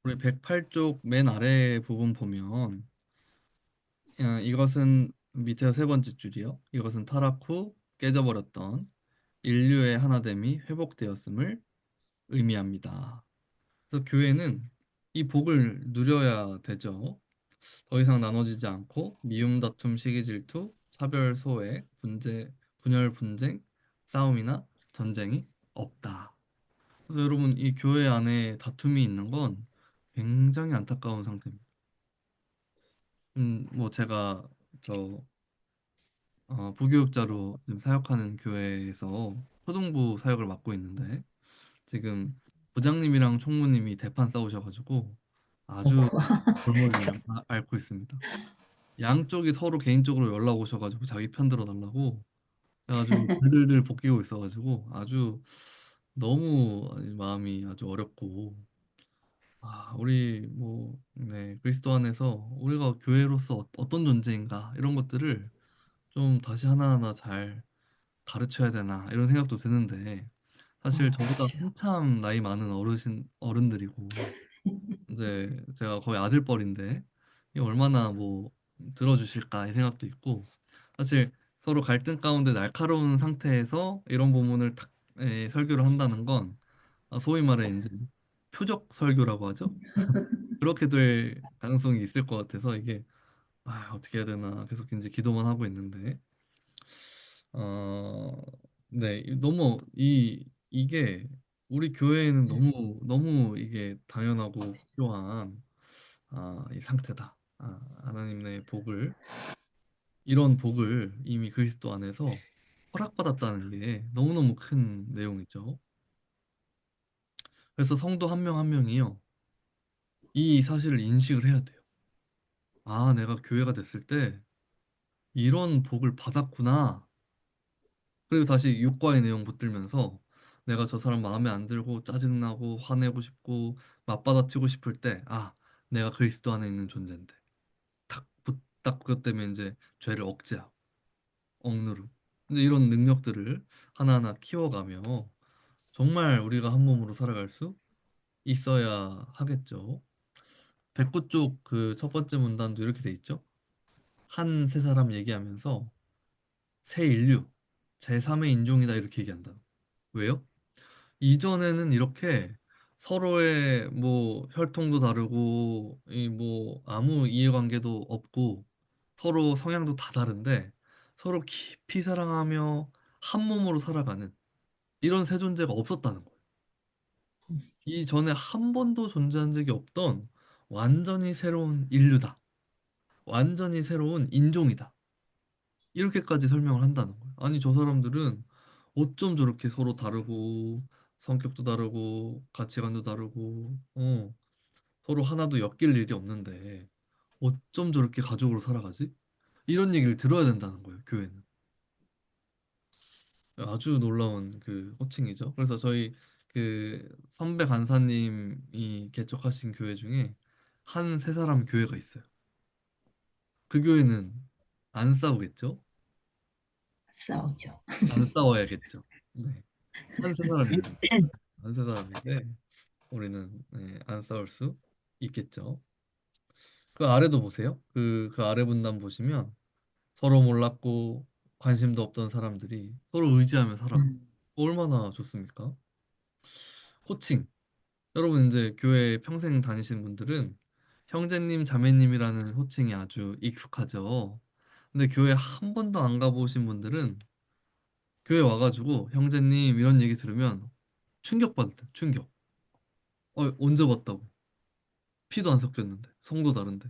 우리 108쪽 맨 아래 부분 보면 이것은 밑에서 세 번째 줄이요. 이것은 타락 후 깨져버렸던 인류의 하나됨이 회복되었음을 의미합니다. 그래서 교회는 이 복을 누려야 되죠. 더 이상 나눠지지 않고 미움, 다툼, 시기, 질투, 차별, 소외, 분열, 분쟁, 싸움이나 전쟁이 없다. 그래서 여러분 이 교회 안에 다툼이 있는 건 굉장히 안타까운 상태입니다. 뭐 제가 저 부교육자로 지금 사역하는 교회에서 초등부 사역을 맡고 있는데 지금 부장님이랑 총무님이 대판 싸우셔가지고 아주 골머리를 앓고 있습니다. 양쪽이 서로 개인적으로 연락 오셔가지고 자기 편 들어달라고 해가지고 들들들 볶이고 있어가지고 아주 너무 마음이 아주 어렵고 우리 그리스도 안에서 우리가 교회로서 어떤 존재인가 이런 것들을 좀 다시 하나하나 잘 가르쳐야 되나 이런 생각도 드는데 사실 저보다 그렇죠. 한참 나이 많은 어른들이고 이제 제가 거의 아들뻘인데 이 얼마나 뭐 들어주실까 이 생각도 있고 사실 서로 갈등 가운데 날카로운 상태에서 이런 부분을 탁 설교를 한다는 건 소위 말해 이제 표적 설교라고 하죠. 그렇게 될 가능성이 있을 것 같아서 이게 어떻게 해야 되나 계속 이제 기도만 하고 있는데 어, 네, 너무 이게 우리 교회에는 너무 너무 이게 당연하고 필요한 이 상태다. 하나님의 복을 이런 복을 이미 그리스도 안에서 허락받았다는 게 너무너무 큰 내용이죠. 그래서 성도 한 명 한 명이요. 이 사실을 인식을 해야 돼요. 내가 교회가 됐을 때 이런 복을 받았구나. 그리고 다시 육과의 내용 붙들면서 내가 저 사람 마음에 안 들고 짜증나고 화내고 싶고 맞받아치고 싶을 때 내가 그리스도 안에 있는 존재인데 딱 그것 때문에 이제 죄를 억제하고 억누르고 이제 이런 능력들을 하나하나 키워가며 정말 우리가 한 몸으로 살아갈 수 있어야 하겠죠. 백구 쪽 그 첫 번째 문단도 이렇게 돼 있죠. 한 세 사람 얘기하면서 새 인류 제3의 인종이다 이렇게 얘기한다. 왜요? 이전에는 이렇게 서로의 뭐 혈통도 다르고 이 뭐 아무 이해관계도 없고 서로 성향도 다 다른데 서로 깊이 사랑하며 한 몸으로 살아가는 이런 세 존재가 없었다는 거예요. 이전에 한 번도 존재한 적이 없던 완전히 새로운 인류다. 완전히 새로운 인종이다. 이렇게까지 설명을 한다는 거예요. 아니 저 사람들은 어쩜 저렇게 서로 다르고 성격도 다르고 가치관도 다르고 서로 하나도 엮일 일이 없는데 어쩜 저렇게 가족으로 살아가지? 이런 얘기를 들어야 된다는 거예요, 교회는. 아주 놀라운 그 호칭이죠. 그래서 저희 그 선배 간사님이 개척하신 교회 중에 한 세 사람 교회가 있어요. 그 교회는 안 싸우겠죠? 싸우죠. 안 싸워야겠죠. 네. 한 세 사람입니다. 한 세 사람인데 우리는 안 싸울 수 있겠죠. 그 아래도 보세요. 그 아래 분단 보시면 서로 몰랐고 관심도 없던 사람들이 서로 의지하며 살아가. 음, 얼마나 좋습니까? 호칭. 여러분 이제 교회 평생 다니신 분들은 형제님, 자매님이라는 호칭이 아주 익숙하죠. 근데 교회 한 번도 안 가보신 분들은 교회 와가지고 형제님 이런 얘기 들으면 충격받을 때 충격. 언제 봤다고? 피도 안 섞였는데 성도 다른데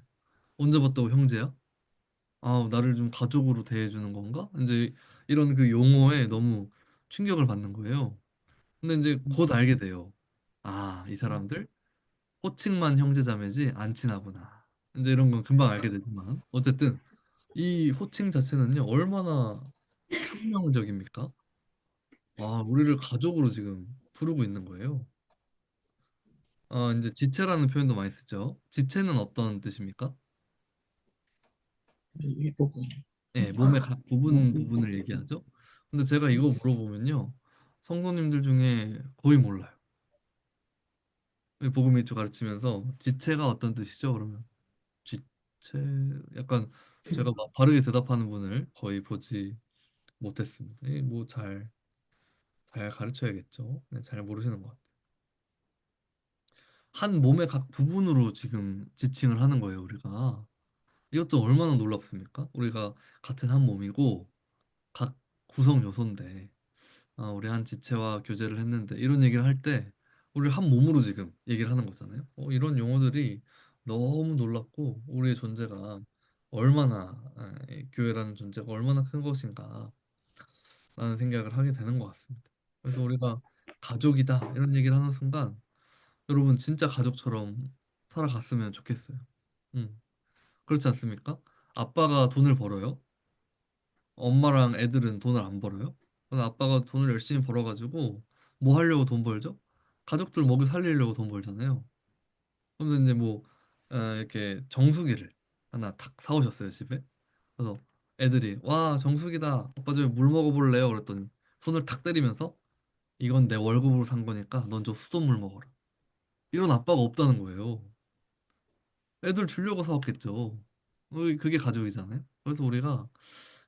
언제 봤다고 형제야? 나를 좀 가족으로 대해주는 건가? 이제 이런 그 용어에 너무 충격을 받는 거예요. 근데 이제 곧 알게 돼요. 이 사람들 호칭만 형제자매지 안 친하구나. 이제 이런 건 금방 알게 되지만 어쨌든 이 호칭 자체는요 얼마나 혁명적입니까? 우리를 가족으로 지금 부르고 있는 거예요. 이제 지체라는 표현도 많이 쓰죠. 지체는 어떤 뜻입니까? 우리 일부분. 예, 몸의 각 부분을 얘기하죠. 근데 제가 이거 물어보면요, 성도님들 중에 거의 몰라요. 복음 일주 가르치면서 지체가 어떤 뜻이죠? 그러면 지체 약간 제가 막 바르게 대답하는 분을 거의 보지 못했습니다. 뭐잘 가르쳐야겠죠. 네, 잘 모르시는 것 같아요. 한 몸의 각 부분으로 지금 지칭을 하는 거예요, 우리가. 이것도 얼마나 놀랍습니까? 우리가 같은 한 몸이고 각 구성 요소인데 우리 한 지체와 교제를 했는데 이런 얘기를 할 때 우리 한 몸으로 지금 얘기를 하는 거잖아요. 이런 용어들이 너무 놀랍고 우리의 존재가 얼마나 이 교회라는 존재가 얼마나 큰 것인가라는 생각을 하게 되는 것 같습니다. 그래서 우리가 가족이다 이런 얘기를 하는 순간 여러분 진짜 가족처럼 살아갔으면 좋겠어요. 음, 그렇지 않습니까? 아빠가 돈을 벌어요. 엄마랑 애들은 돈을 안 벌어요. 그래서 아빠가 돈을 열심히 벌어가지고 뭐 하려고 돈 벌죠? 가족들 먹여 살리려고 돈 벌잖아요. 그러면 이제 뭐 이렇게 정수기를 하나 탁 사오셨어요 집에. 그래서 애들이 와 정수기다. 아빠 저 물 먹어볼래요? 그랬더니 손을 탁 때리면서 이건 내 월급으로 산 거니까 넌 저 수돗물 먹어라. 이런 아빠가 없다는 거예요. 애들 주려고 사왔겠죠. 그게 가족이잖아요. 그래서 우리가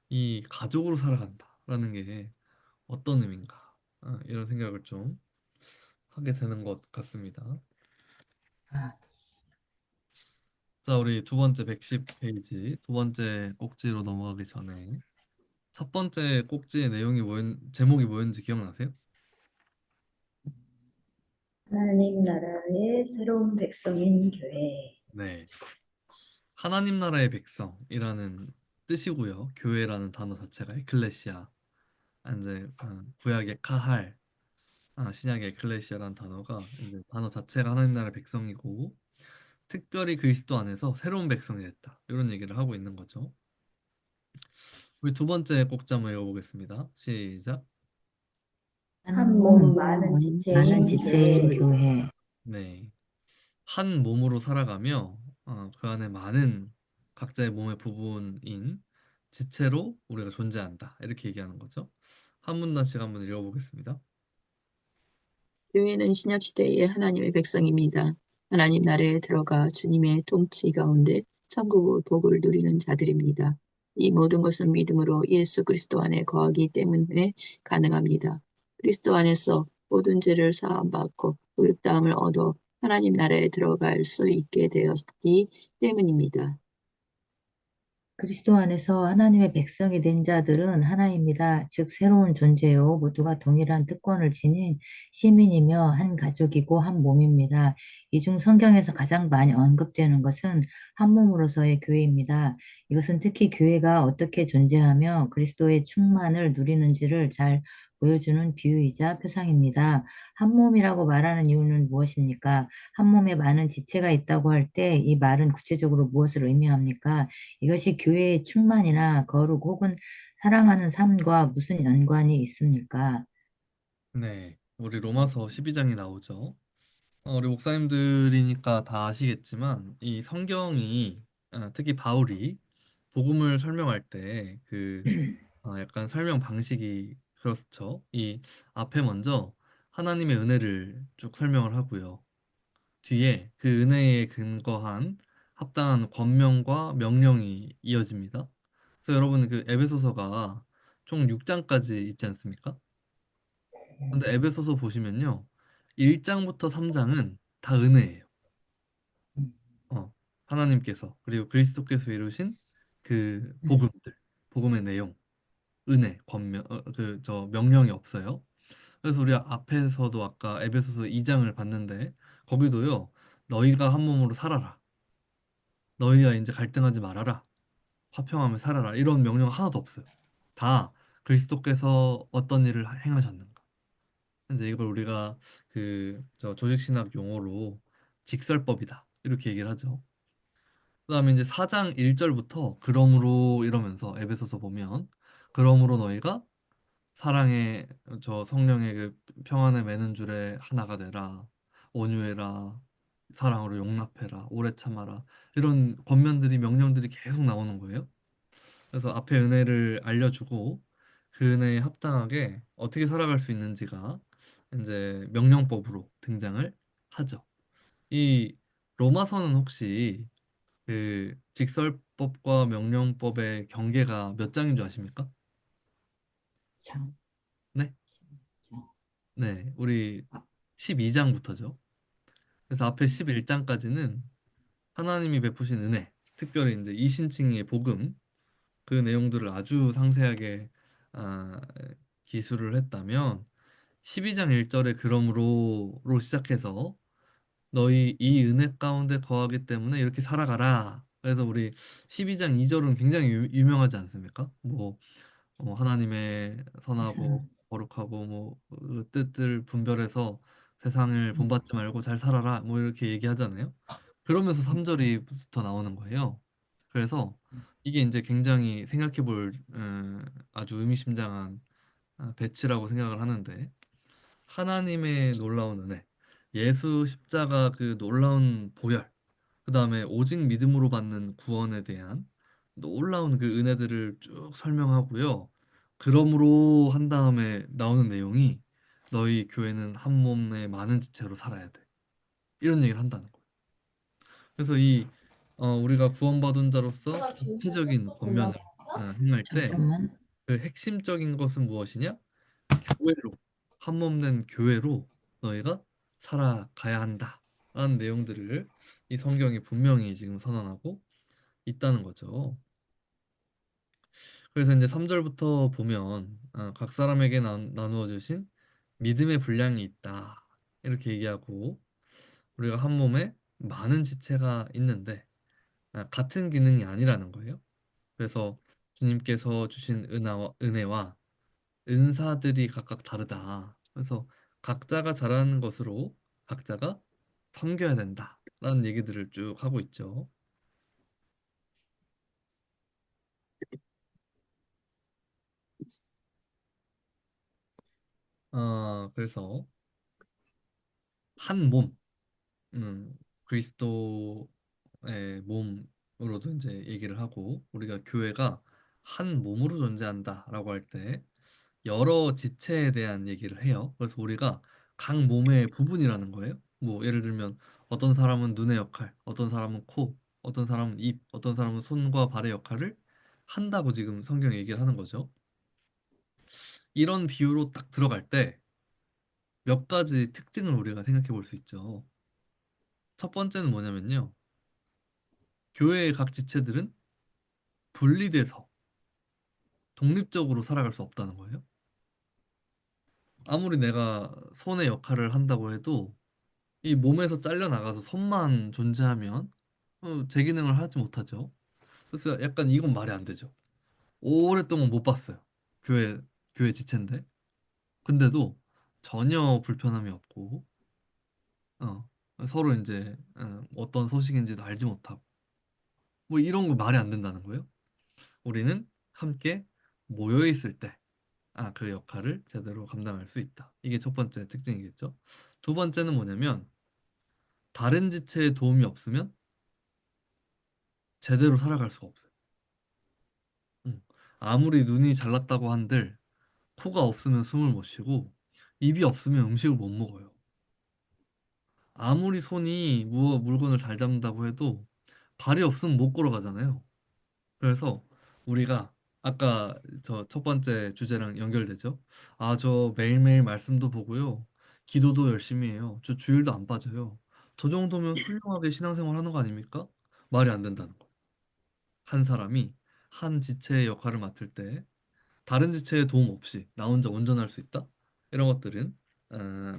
이 가족으로 살아간다라는 게 어떤 의미인가 이런 생각을 좀 하게 되는 것 같습니다. 아, 자, 우리 두 번째 110페이지 두 번째 꼭지로 넘어가기 전에 첫 번째 꼭지의 내용이 제목이 뭐였는지 기억나세요? 하나님 나라의 새로운 백성인 교회. 네. 하나님 나라의 백성이라는 뜻이고요. 교회라는 단어 자체가 에클레시아, 이제 구약의 카할, 신약의 에클레시아라는 단어가 이제 단어 자체가 하나님 나라의 백성이고 특별히 그리스도 안에서 새로운 백성이 됐다. 이런 얘기를 하고 있는 거죠. 우리 두 번째 꼭지 한번 읽어보겠습니다. 시작. 한 한 몸 몸, 많은 많은 지체인 지체인 교회. 교회. 네. 한 몸으로 살아가며 그 안에 많은 각자의 몸의 부분인 지체로 우리가 존재한다. 이렇게 얘기하는 거죠. 한 문단씩 한번 읽어보겠습니다. 교회는 신약 시대의 하나님의 백성입니다. 하나님 나라에 들어가 주님의 통치 가운데 천국의 복을 누리는 자들입니다. 이 모든 것은 믿음으로 예수 그리스도 안에 거하기 때문에 가능합니다. 그리스도 안에서 모든 죄를 사함받고 의롭다함을 얻어 하나님 나라에 들어갈 수 있게 되었기 때문입니다. 그리스도 안에서 하나님의 백성이 된 자들은 하나입니다. 즉 새로운 존재요. 모두가 동일한 특권을 지닌 시민이며 한 가족이고 한 몸입니다. 이 중 성경에서 가장 많이 언급되는 것은 한 몸으로서의 교회입니다. 이것은 특히 교회가 어떻게 존재하며 그리스도의 충만을 누리는지를 잘 보여주는 비유이자 표상입니다. 한 몸이라고 말하는 이유는 무엇입니까? 한 몸에 많은 지체가 있다고 할 때 이 말은 구체적으로 무엇을 의미합니까? 이것이 교회의 충만이나 거룩 혹은 사랑하는 삶과 무슨 연관이 있습니까? 네. 우리 로마서 12장이 나오죠. 우리 목사님들이니까 다 아시겠지만 이 성경이 특히 바울이 복음을 설명할 때 약간 설명 방식이 그렇죠. 이 앞에 먼저 하나님의 은혜를 쭉 설명을 하고요. 뒤에 그 은혜에 근거한 합당한 권면과 명령이 이어집니다. 그래서 여러분 그 에베소서가 총 6장까지 있지 않습니까? 근데 에베소서 보시면요. 1장부터 3장은 다 은혜예요. 어, 하나님께서 그리고 그리스도께서 이루신 그 복음들, 복음의 내용, 은혜, 권면, 저 명령이 없어요. 그래서 우리 앞에서도 아까 에베소서 2장을 봤는데 거기도요. 너희가 한 몸으로 살아라. 너희가 이제 갈등하지 말아라. 화평하며 살아라. 이런 명령 하나도 없어요. 다 그리스도께서 어떤 일을 행하셨는가. 이제 이걸 우리가 저 조직신학 용어로 직설법이다. 이렇게 얘기를 하죠. 그다음에 이제 4장 1절부터 그러므로 이러면서 에베소서 보면 그러므로 너희가 사랑의 저 성령의 그 평안에 매는 줄에 하나가 되라 온유해라 사랑으로 용납해라 오래 참아라 이런 권면들이 명령들이 계속 나오는 거예요. 그래서 앞에 은혜를 알려주고 그 은혜에 합당하게 어떻게 살아갈 수 있는지가 이제 명령법으로 등장을 하죠. 이 로마서는 혹시 그 직설법과 명령법의 경계가 몇 장인 줄 아십니까? 참, 네? 참. 네, 우리 아, 12장부터죠. 그래서 앞에 11장까지는 하나님이 베푸신 은혜, 특별히 이제 이신칭의 복음, 그 내용들을 아주 상세하게 아, 기술을 했다면 12장 1절에 그러므로로 시작해서 너희 이 은혜 가운데 거하기 때문에 이렇게 살아가라. 그래서 우리 12장 2절은 굉장히 유명하지 않습니까? 뭐 하나님의 선하고 거룩하고 그 뜻을 분별해서 세상을 본받지 말고 잘 살아라. 뭐 이렇게 얘기하잖아요. 그러면서 3절이부터 나오는 거예요. 그래서 이게 이제 굉장히 생각해 볼 아주 의미심장한 배치라고 생각을 하는데 하나님의 놀라운 은혜, 예수 십자가 그 놀라운 보혈, 그 다음에 오직 믿음으로 받는 구원에 대한 놀라운 그 은혜들을 쭉 설명하고요. 그러므로 한 다음에 나오는 내용이 너희 교회는 한 몸의 많은 지체로 살아야 돼. 이런 얘기를 한다는 거예요. 그래서 우리가 구원받은 자로서 구체적인 권면을 행할 때 잠깐만. 그 핵심적인 것은 무엇이냐? 교회로 한 몸 된 교회로 너희가 살아가야 한다라는 내용들을 이 성경이 분명히 지금 선언하고 있다는 거죠. 그래서 이제 3절부터 보면 각 사람에게 나누어 주신 믿음의 분량이 있다. 이렇게 얘기하고 우리가 한 몸에 많은 지체가 있는데 같은 기능이 아니라는 거예요. 그래서 주님께서 주신 은혜와 은사들이 각각 다르다. 그래서 각자가 잘하는 것으로 각자가 섬겨야 된다라는 얘기들을 쭉 하고 있죠. 그래서 한 몸, 그리스도의 몸으로도 이제 얘기를 하고 우리가 교회가 한 몸으로 존재한다라고 할 때 여러 지체에 대한 얘기를 해요. 그래서 우리가 각 몸의 부분이라는 거예요. 뭐 예를 들면 어떤 사람은 눈의 역할, 어떤 사람은 코, 어떤 사람은 입, 어떤 사람은 손과 발의 역할을 한다고 지금 성경이 얘기를 하는 거죠. 이런 비유로 딱 들어갈 때 몇 가지 특징을 우리가 생각해 볼 수 있죠. 첫 번째는 뭐냐면요. 교회의 각 지체들은 분리돼서 독립적으로 살아갈 수 없다는 거예요. 아무리 내가 손의 역할을 한다고 해도 이 몸에서 잘려 나가서 손만 존재하면 제 기능을 하지 못하죠. 그래서 약간 이건 말이 안 되죠. 오랫동안 못 봤어요. 교회 교회 지체인데. 근데도 전혀 불편함이 없고 어, 서로 이제 어떤 소식인지도 알지 못하고 뭐 이런 거 말이 안 된다는 거예요. 우리는 함께 모여 있을 때 그 역할을 제대로 감당할 수 있다. 이게 첫 번째 특징이겠죠. 두 번째는 뭐냐면 다른 지체의 도움이 없으면 제대로 살아갈 수가 없어요. 음. 아무리 눈이 잘났다고 한들 코가 없으면 숨을 못 쉬고 입이 없으면 음식을 못 먹어요. 아무리 손이 물건을 잘 잡는다고 해도 발이 없으면 못 걸어가잖아요. 그래서 우리가 아까 저 첫 번째 주제랑 연결되죠. 저 매일매일 말씀도 보고요. 기도도 열심히 해요. 저 주일도 안 빠져요. 저 정도면 훌륭하게 신앙생활 하는 거 아닙니까? 말이 안 된다는 거. 한 사람이 한 지체의 역할을 맡을 때 다른 지체의 도움 없이 나 혼자 운전할 수 있다? 이런 것들은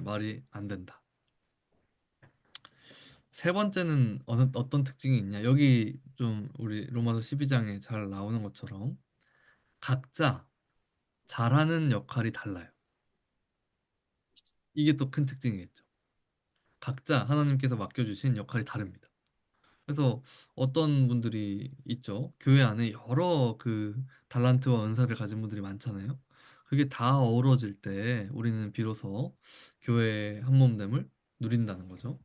말이 안 된다. 세 번째는 어떤 특징이 있냐? 여기 좀 우리 로마서 12장에 잘 나오는 것처럼 각자 잘하는 역할이 달라요. 이게 또 큰 특징이겠죠. 각자 하나님께서 맡겨주신 역할이 다릅니다. 그래서 어떤 분들이 있죠. 교회 안에 여러 그 달란트와 은사를 가진 분들이 많잖아요. 그게 다 어우러질 때 우리는 비로소 교회의 한 몸됨을 누린다는 거죠.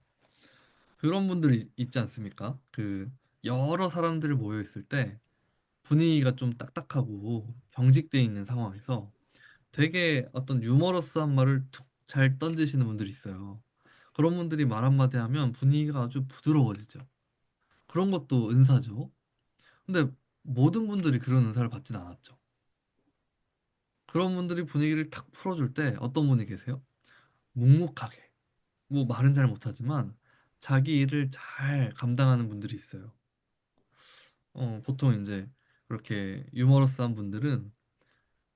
그런 분들이 있지 않습니까? 그 여러 사람들이 모여 있을 때 분위기가 좀 딱딱하고 경직돼 있는 상황에서 되게 어떤 유머러스한 말을 툭 잘 던지시는 분들이 있어요. 그런 분들이 말 한마디 하면 분위기가 아주 부드러워지죠. 그런 것도 은사죠. 근데 모든 분들이 그런 은사를 받진 않았죠. 그런 분들이 분위기를 탁 풀어줄 때 어떤 분이 계세요? 묵묵하게. 뭐 말은 잘 못하지만 자기 일을 잘 감당하는 분들이 있어요. 보통 이제 그렇게 유머러스한 분들은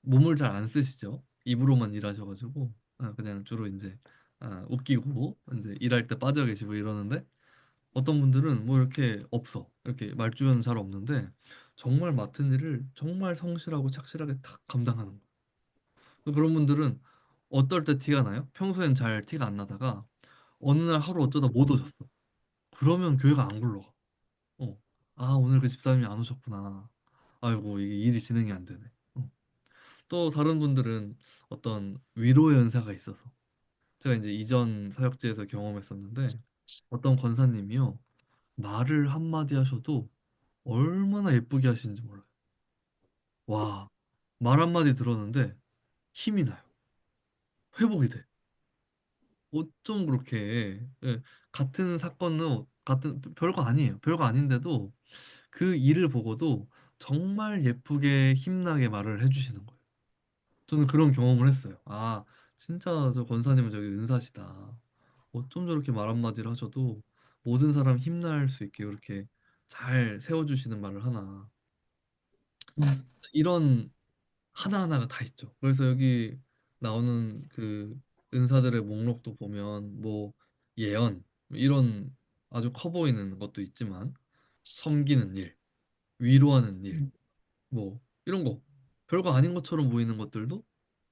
몸을 잘 안 쓰시죠. 입으로만 일하셔가지고 그냥 주로 이제 웃기고 이제 일할 때 빠져 계시고 이러는데 어떤 분들은 뭐 이렇게 없어. 이렇게 말주변은 잘 없는데 정말 맡은 일을 정말 성실하고 착실하게 탁 감당하는 거예요. 그런 분들은 어떨 때 티가 나요? 평소엔 잘 티가 안 나다가 어느 날 하루 어쩌다 못 오셨어. 그러면 교회가 안 굴러가. 어. 아, 오늘 그 집사님이 안 오셨구나. 아이고, 이게 일이 진행이 안 되네. 어. 또 다른 분들은 어떤 위로의 은사가 있어서 제가 이제 이전 사역지에서 경험했었는데 어떤 권사님이요. 말을 한마디 하셔도 얼마나 예쁘게 하시는지 몰라요. 와, 말 한마디 들었는데 힘이 나요. 회복이 돼. 어쩜 그렇게 같은 사건은 같은 별거 아니에요. 별거 아닌데도 그 일을 보고도 정말 예쁘게 힘나게 말을 해주시는 거예요. 저는 그런 경험을 했어요. 아, 진짜 저 권사님은 저기 은사시다. 어쩜 저렇게 말 한마디를 하셔도 모든 사람 힘날 수 있게 그렇게 잘 세워주시는 말을 하나. 음, 이런 하나하나가 다 있죠. 그래서 여기 나오는 그 은사들의 목록도 보면 뭐 예언 이런 아주 커 보이는 것도 있지만 섬기는 일, 위로하는 일, 음, 뭐 이런 거 별거 아닌 것처럼 보이는 것들도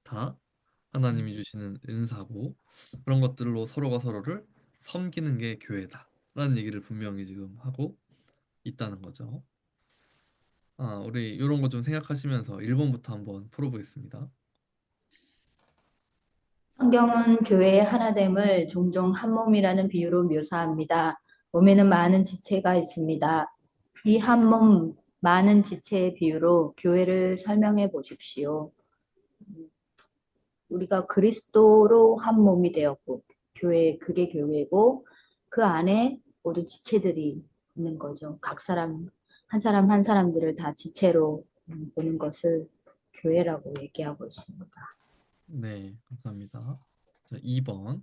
다 하나님이 주시는 은사고 그런 것들로 서로가 서로를 섬기는 게 교회다라는 얘기를 분명히 지금 하고 있다는 거죠. 우리 이런 거 좀 생각하시면서 1번부터 한번 풀어보겠습니다. 성경은 교회의 하나됨을 종종 한 몸이라는 비유로 묘사합니다. 몸에는 많은 지체가 있습니다. 이 한 몸, 많은 지체의 비유로 교회를 설명해 보십시오. 우리가 그리스도로 한 몸이 되었고, 그게 교회고, 그 안에 모두 지체들이 있는 거죠. 각 사람, 한 사람 한 사람들을 다 지체로 보는 것을 교회라고 얘기하고 있습니다. 네, 감사합니다. 자, 2번.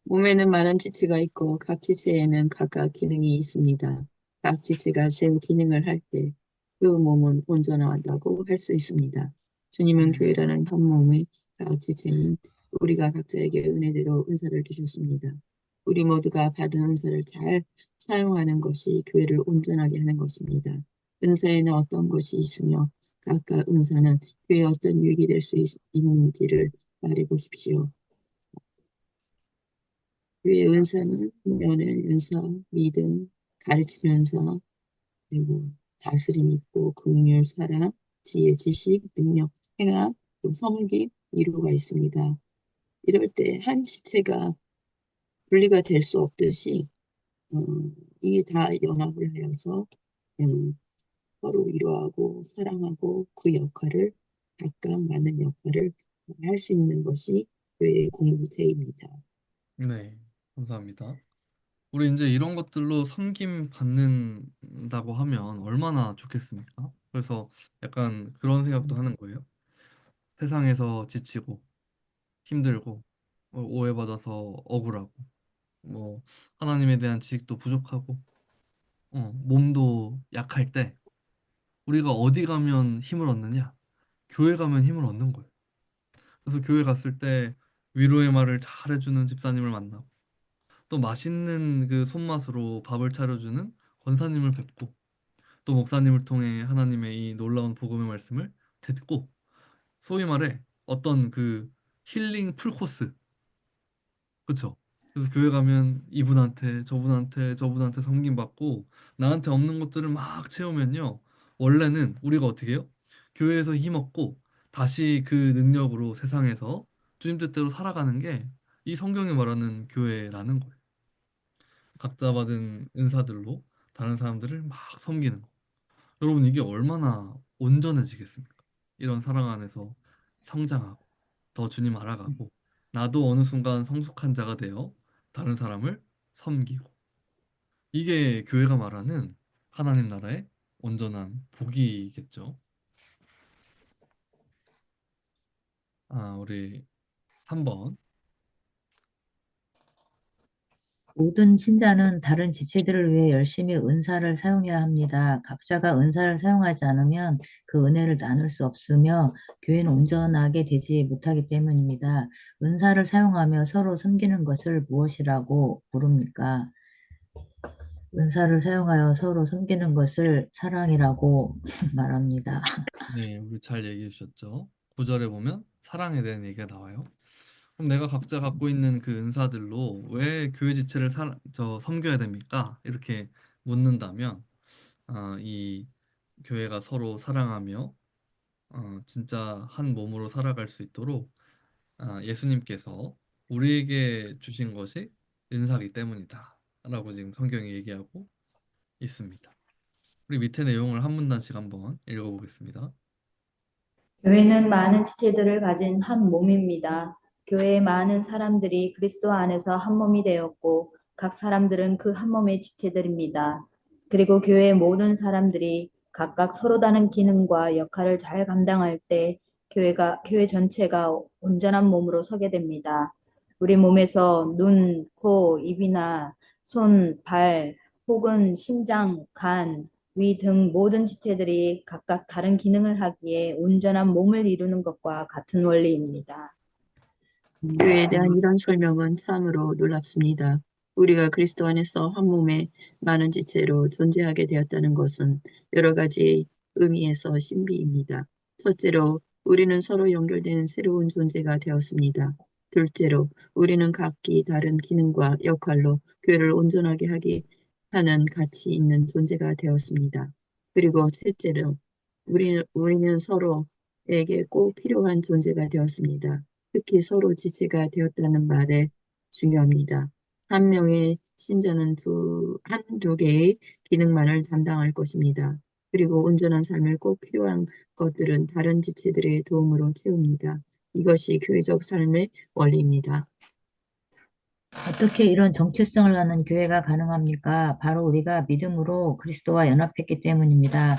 몸에는 많은 지체가 있고 각 지체에는 각각 기능이 있습니다. 각 지체가 제 기능을 할 때 그 몸은 온전하다고 할 수 있습니다. 주님은 교회라는 한 몸의 각 지체인 우리가 각자에게 은혜대로 은사를 주셨습니다. 우리 모두가 받은 은사를 잘 사용하는 것이 교회를 온전하게 하는 것입니다. 은사에는 어떤 것이 있으며 각각 은사는 교회에 어떤 유익이 될 수 있는지를 말해 보십시오. 교회 은사는 연애 은사, 믿음, 가르치는 은사, 그리고 다스림 있고 긍휼, 사랑, 지혜, 지식, 능력, 행함, 또 섬김, 이루가 있습니다. 이럴 때 한 지체가 분리가 될 수 없듯이 어, 이게 다 연합을 하여서 음, 서로 위로하고 사랑하고 그 역할을 각각 맞는 역할을 할 수 있는 것이 교회의 공동체입니다. 네, 감사합니다. 우리 이제 이런 것들로 섬김 받는다고 하면 얼마나 좋겠습니까? 그래서 약간 그런 생각도 하는 거예요. 세상에서 지치고 힘들고 오해받아서 억울하고 뭐 하나님에 대한 지식도 부족하고 몸도 약할 때 우리가 어디 가면 힘을 얻느냐? 교회 가면 힘을 얻는 거예요. 그래서 교회 갔을 때 위로의 말을 잘 해주는 집사님을 만나고 또 맛있는 그 손맛으로 밥을 차려주는 권사님을 뵙고 또 목사님을 통해 하나님의 이 놀라운 복음의 말씀을 듣고 소위 말해 어떤 그 힐링 풀코스 그쵸? 그래서 교회 가면 이분한테 저분한테 저분한테 섬김 받고 나한테 없는 것들을 막 채우면요 원래는 우리가 어떻게 해요? 교회에서 힘없고 다시 그 능력으로 세상에서 주님 뜻대로 살아가는 게 이 성경이 말하는 교회라는 거예요. 각자 받은 은사들로 다른 사람들을 막 섬기는 거. 여러분 이게 얼마나 온전해지겠습니까? 이런 사랑 안에서 성장하고 더 주님 알아가고 나도 어느 순간 성숙한 자가 되어 다른 사람을 섬기고 이게 교회가 말하는 하나님 나라의 온전한 복이겠죠. 우리 3번. 모든 신자는 다른 지체들을 위해 열심히 은사를 사용해야 합니다. 각자가 은사를 사용하지 않으면 그 은혜를 나눌 수 없으며 교회는 온전하게 되지 못하기 때문입니다. 은사를 사용하며 서로 섬기는 것을 무엇이라고 부릅니까? 은사를 사용하여 서로 섬기는 것을 사랑이라고 말합니다. 네, 우리 잘 얘기해 주셨죠. 9절에 보면 사랑에 대한 얘기가 나와요. 그럼 내가 각자 갖고 있는 그 은사들로 왜 교회 지체를 섬겨야 됩니까? 이렇게 묻는다면, 이 교회가 서로 사랑하며 진짜 한 몸으로 살아갈 수 있도록 예수님께서 우리에게 주신 것이 은사이기 때문이다. 라고 지금 성경이 얘기하고 있습니다. 우리 밑에 내용을 한 문단씩 한번 읽어보겠습니다. 교회는 많은 지체들을 가진 한 몸입니다. 교회의 많은 사람들이 그리스도 안에서 한 몸이 되었고 각 사람들은 그 한 몸의 지체들입니다. 그리고 교회의 모든 사람들이 각각 서로 다른 기능과 역할을 잘 감당할 때 교회 전체가 온전한 몸으로 서게 됩니다. 우리 몸에서 눈, 코, 입이나 손, 발, 혹은 심장, 간, 위 등 모든 지체들이 각각 다른 기능을 하기에 온전한 몸을 이루는 것과 같은 원리입니다. 교회에 대한 이런 설명은 참으로 놀랍습니다. 우리가 그리스도 안에서 한 몸의 많은 지체로 존재하게 되었다는 것은 여러 가지 의미에서 신비입니다. 첫째로, 우리는 서로 연결된 새로운 존재가 되었습니다. 둘째로, 우리는 각기 다른 기능과 역할로 교회를 온전하게 하게 하는 가치 있는 존재가 되었습니다. 그리고 셋째로, 우리는 서로에게 꼭 필요한 존재가 되었습니다. 특히 서로 지체가 되었다는 말에 중요합니다. 한 명의 신자는 한두 개의 기능만을 담당할 것입니다. 그리고 온전한 삶을 꼭 필요한 것들은 다른 지체들의 도움으로 채웁니다. 이것이 교회적 삶의 원리입니다. 어떻게 이런 정체성을 갖는 교회가 가능합니까? 바로 우리가 믿음으로 그리스도와 연합했기 때문입니다.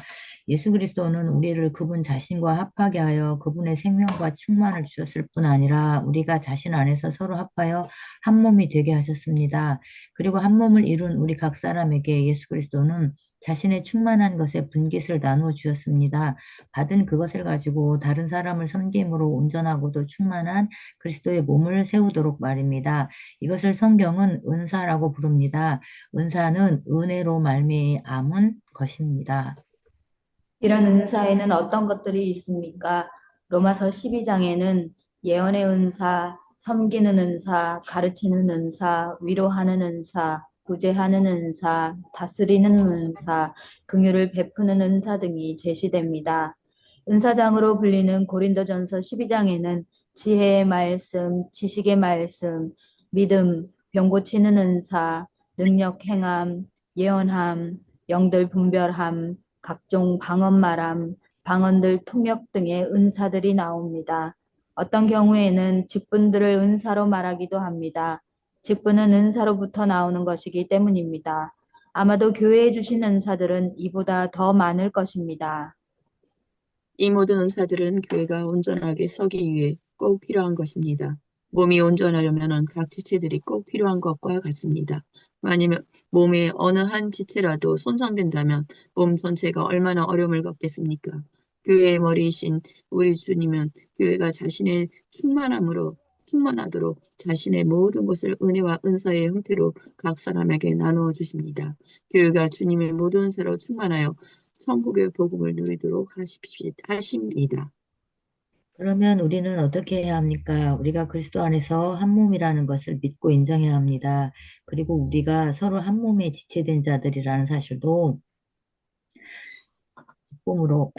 예수 그리스도는 우리를 그분 자신과 합하게 하여 그분의 생명과 충만을 주셨을 뿐 아니라 우리가 자신 안에서 서로 합하여 한 몸이 되게 하셨습니다. 그리고 한 몸을 이룬 우리 각 사람에게 예수 그리스도는 자신의 충만한 것의 분깃을 나누어 주셨습니다. 받은 그것을 가지고 다른 사람을 섬김으로 온전하고도 충만한 그리스도의 몸을 세우도록 말입니다. 이것을 성경은 은사라고 부릅니다. 은사는 은혜로 말미암은 것입니다. 이런 은사에는 어떤 것들이 있습니까? 로마서 12장에는 예언의 은사, 섬기는 은사, 가르치는 은사, 위로하는 은사, 구제하는 은사, 다스리는 은사, 긍휼을 베푸는 은사 등이 제시됩니다. 은사장으로 불리는 고린도전서 12장에는 지혜의 말씀, 지식의 말씀, 믿음, 병 고치는 은사, 능력 행함, 예언함, 영들 분별함, 각종 방언 말함, 방언들 통역 등의 은사들이 나옵니다. 어떤 경우에는 직분들을 은사로 말하기도 합니다. 직분은 은사로부터 나오는 것이기 때문입니다. 아마도 교회에 주신 은사들은 이보다 더 많을 것입니다. 이 모든 은사들은 교회가 온전하게 서기 위해 꼭 필요한 것입니다. 몸이 온전하려면 각 지체들이 꼭 필요한 것과 같습니다. 만약 몸의 어느 한 지체라도 손상된다면 몸 전체가 얼마나 어려움을 겪겠습니까? 교회의 머리이신 우리 주님은 교회가 자신의 충만하도록 자신의 모든 것을 은혜와 은사의 형태로 각 사람에게 나누어 주십니다. 교회가 주님의 모든 은사로 충만하여 천국의 복음을 누리도록 하십니다. 그러면 우리는 어떻게 해야 합니까? 우리가 그리스도 안에서 한 몸이라는 것을 믿고 인정해야 합니다. 그리고 우리가 서로 한 몸에 지체된 자들이라는 사실도 기쁨으로,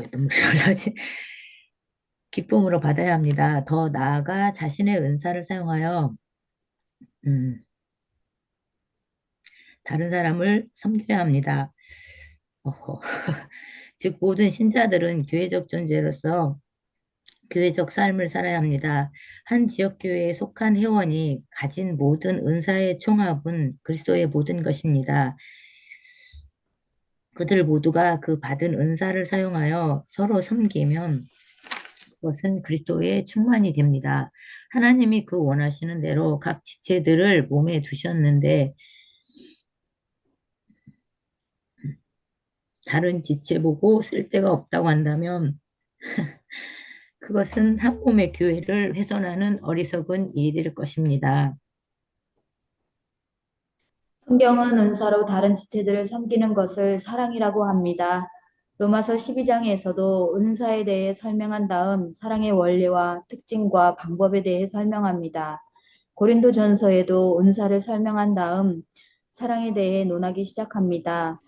왜 눈물이 나지? 기쁨으로 받아야 합니다. 더 나아가 자신의 은사를 사용하여 음, 다른 사람을 섬겨야 합니다. 어허. 즉 모든 신자들은 교회적 존재로서 교회적 삶을 살아야 합니다. 한 지역교회에 속한 회원이 가진 모든 은사의 총합은 그리스도의 모든 것입니다. 그들 모두가 그 받은 은사를 사용하여 서로 섬기면 그것은 그리스도의 충만이 됩니다. 하나님이 그 원하시는 대로 각 지체들을 몸에 두셨는데 다른 지체 보고 쓸데가 없다고 한다면 그것은 한 몸의 교회를 훼손하는 어리석은 일일 것입니다. 성경은 은사로 다른 지체들을 섬기는 것을 사랑이라고 합니다. 로마서 12장에서도 은사에 대해 설명한 다음 사랑의 원리와 특징과 방법에 대해 설명합니다. 고린도전서에도 은사를 설명한 다음 사랑에 대해 논하기 시작합니다.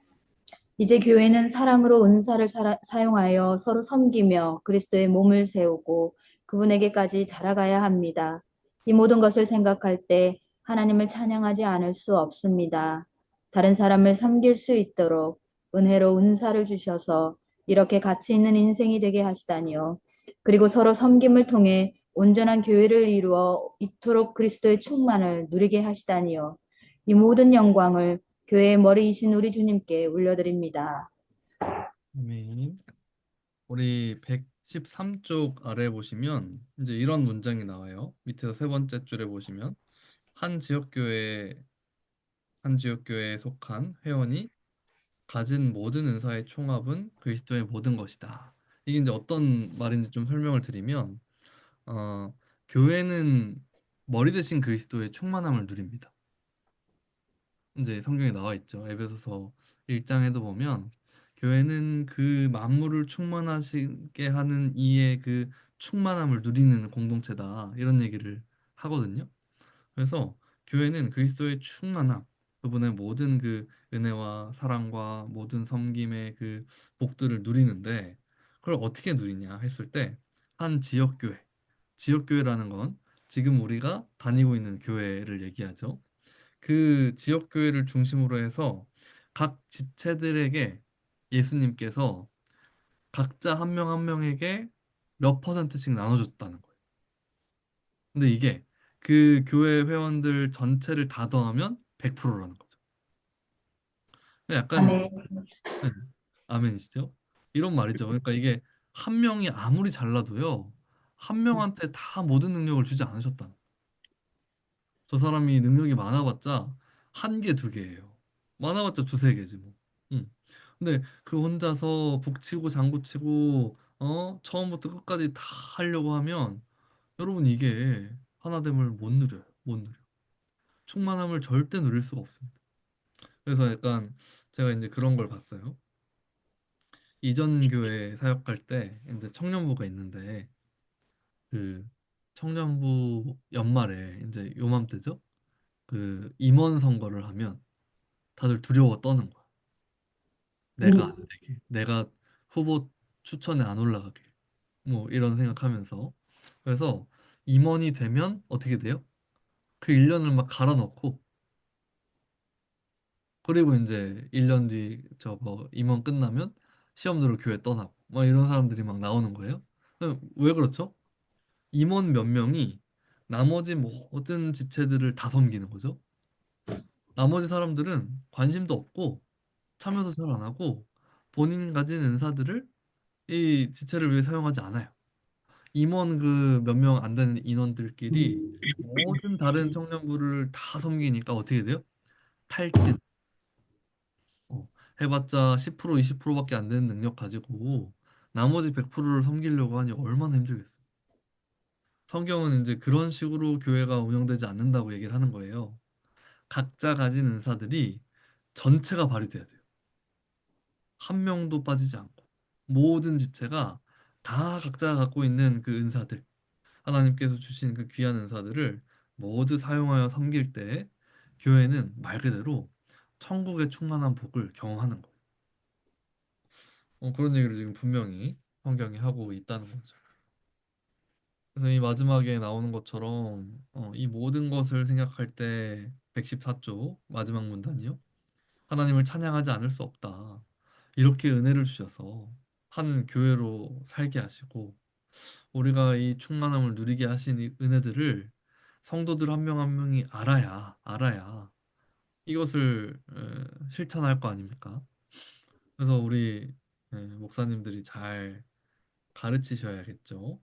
이제 교회는 사랑으로 은사를 사용하여 서로 섬기며 그리스도의 몸을 세우고 그분에게까지 자라가야 합니다. 이 모든 것을 생각할 때 하나님을 찬양하지 않을 수 없습니다. 다른 사람을 섬길 수 있도록 은혜로 은사를 주셔서 이렇게 가치 있는 인생이 되게 하시다니요. 그리고 서로 섬김을 통해 온전한 교회를 이루어 이토록 그리스도의 충만을 누리게 하시다니요. 이 모든 영광을 교회의 머리이신 우리 주님께 올려드립니다. 아멘. 우리 113쪽 아래 보시면 이제 이런 문장이 나와요. 밑에서 세 번째 줄에 보시면 한 지역교회 한 지역교회에 속한 회원이 가진 모든 은사의 총합은 그리스도의 모든 것이다. 이게 이제 어떤 말인지 좀 설명을 드리면 어, 교회는 머리 대신 그리스도의 충만함을 누립니다. 이제 성경에 나와 있죠. 에베소서 1장에도 보면 교회는 그 만물을 충만하시게 하는 이의 그 충만함을 누리는 공동체다. 이런 얘기를 하거든요. 그래서 교회는 그리스도의 충만함, 그분의 모든 그 은혜와 사랑과 모든 섬김의 그 복들을 누리는데 그걸 어떻게 누리냐 했을 때 한 지역교회, 지역교회라는 건 지금 우리가 다니고 있는 교회를 얘기하죠. 그 지역교회를 중심으로 해서 각 지체들에게 예수님께서 각자 한 명 한 명에게 몇 퍼센트씩 나눠줬다는 거예요. 근데 이게 그 교회 회원들 전체를 다 더하면 100%라는 거죠. 약간 아멘. 네, 아멘이시죠? 이런 말이죠. 그러니까 이게 한 명이 아무리 잘나도요. 한 명한테 다 모든 능력을 주지 않으셨다. 저 사람이 능력이 많아봤자 한 개, 두 개예요. 많아봤자 두세 개지 뭐. 응. 근데 그 혼자서 북치고 장구치고 처음부터 끝까지 다 하려고 하면 여러분 이게 하나됨을 못 누려요. 못 누려. 충만함을 절대 누릴 수가 없습니다. 그래서 약간 제가 이제 그런 걸 봤어요. 이전 교회 사역할 때 이제 청년부가 있는데 그 청년부 연말에 이제 요맘때죠. 그 임원 선거를 하면 다들 두려워 떠는 거야. 내가 안 되게, 내가 후보 추천에 안 올라가게, 뭐 이런 생각하면서 그래서 임원이 되면 어떻게 돼요? 그 1년을 막 갈아 넣고 그리고 이제 1년 뒤 저거 임원 끝나면 시험 들어 교회 떠나고 막 이런 사람들이 막 나오는 거예요. 왜 그렇죠? 임원 몇 명이 나머지 모든 지체들을 다 섬기는 거죠. 나머지 사람들은 관심도 없고 참여도 잘 안 하고 본인 가진 은사들을 이 지체를 위해 사용하지 않아요. 임원 그 몇 명 안 되는 인원들끼리 모든 다른 청년부를 다 섬기니까 어떻게 돼요? 탈진. 어, 해봤자 10% 20%밖에 안 되는 능력 가지고 나머지 100%를 섬기려고 하니 얼마나 힘들겠어요. 성경은 이제 그런 식으로 교회가 운영되지 않는다고 얘기를 하는 거예요. 각자 가진 은사들이 전체가 발휘돼야 돼요. 한 명도 빠지지 않고 모든 지체가 다 각자가 갖고 있는 그 은사들 하나님께서 주신 그 귀한 은사들을 모두 사용하여 섬길 때 교회는 말 그대로 천국의 충만한 복을 경험하는 거예요. 그런 얘기를 지금 분명히 성경이 하고 있다는 거죠. 그래서 이 마지막에 나오는 것처럼 이 모든 것을 생각할 때 114쪽 마지막 문단이요. 하나님을 찬양하지 않을 수 없다. 이렇게 은혜를 주셔서 한 교회로 살게 하시고 우리가 이 충만함을 누리게 하신 이 은혜들을 성도들 한 명 한 명이 알아야 이것을 실천할 거 아닙니까? 그래서 우리 목사님들이 잘 가르치셔야겠죠.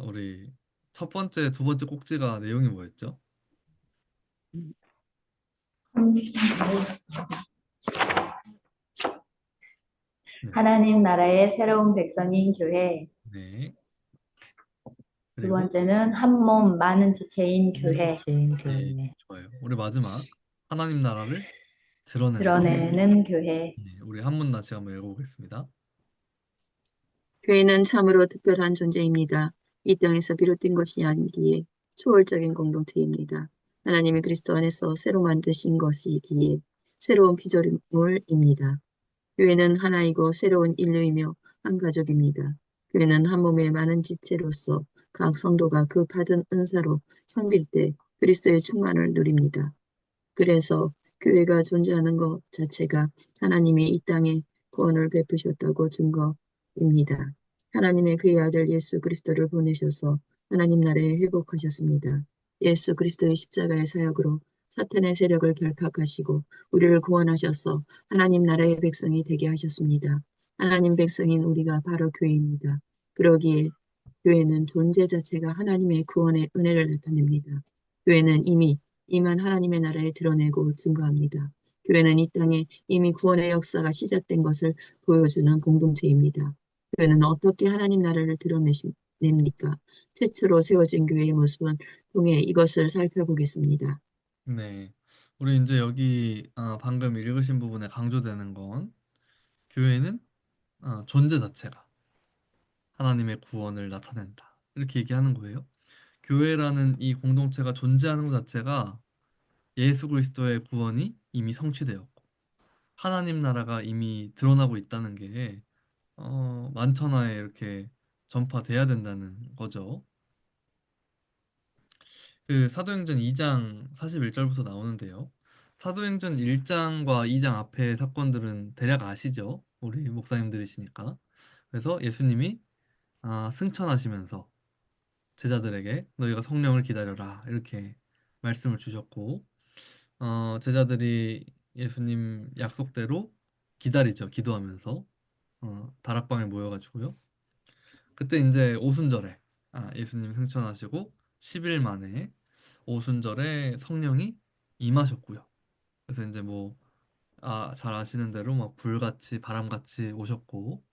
우리 첫 번째, 두 번째 꼭지가 내용이 뭐였죠? 네. 하나님 나라의 새로운 백성인 교회. 네. 두 그리고 번째는 한 몸 많은 지체인 교회. 지체인 네, 교회. 좋아요. 우리 마지막 하나님 나라를 드러내는. 드러내는 교회. 네, 우리 한 문단씩 한번 읽어보겠습니다. 교회는 참으로 특별한 존재입니다. 이 땅에서 비롯된 것이 아니기에 초월적인 공동체입니다. 하나님이 그리스도 안에서 새로 만드신 것이기에 새로운 피조물입니다. 교회는 하나이고 새로운 인류이며 한 가족입니다. 교회는 한 몸의 많은 지체로서 각 성도가 그 받은 은사로 섬길 때 그리스도의 충만을 누립니다. 그래서 교회가 존재하는 것 자체가 하나님이 이 땅에 구원을 베푸셨다고 증거입니다. 하나님의 그의 아들 예수 그리스도를 보내셔서 하나님 나라에 회복하셨습니다. 예수 그리스도의 십자가의 사역으로 사탄의 세력을 결박하시고 우리를 구원하셔서 하나님 나라의 백성이 되게 하셨습니다. 하나님 백성인 우리가 바로 교회입니다. 그러기에 교회는 존재 자체가 하나님의 구원의 은혜를 나타냅니다. 교회는 이미 임한 하나님의 나라에 드러내고 증거합니다. 교회는 이 땅에 이미 구원의 역사가 시작된 것을 보여주는 공동체입니다. 교회는 어떻게 하나님 나라를 드러냅니까? 최초로 세워진 교회의 모습을 통해 이것을 살펴보겠습니다. 네. 우리 이제 여기 방금 읽으신 부분에 강조되는 건 교회는 존재 자체가 하나님의 구원을 나타낸다. 이렇게 얘기하는 거예요. 교회라는 이 공동체가 존재하는 것 자체가 예수 그리스도의 구원이 이미 성취되었고 하나님 나라가 이미 드러나고 있다는 게 만천하에 이렇게 전파돼야 된다는 거죠. 그 사도행전 2장 41절부터 나오는데요. 사도행전 1장과 2장 앞에 사건들은 대략 아시죠? 우리 목사님들이시니까. 그래서 예수님이 승천하시면서 제자들에게 너희가 성령을 기다려라 이렇게 말씀을 주셨고 제자들이 예수님 약속대로 기다리죠. 기도하면서 다락방에 모여가지고요. 그때 이제 오순절에 예수님 승천하시고 10일 만에 오순절에 성령이 임하셨고요. 그래서 이제 뭐 잘 아시는 대로 막 불같이 바람같이 오셨고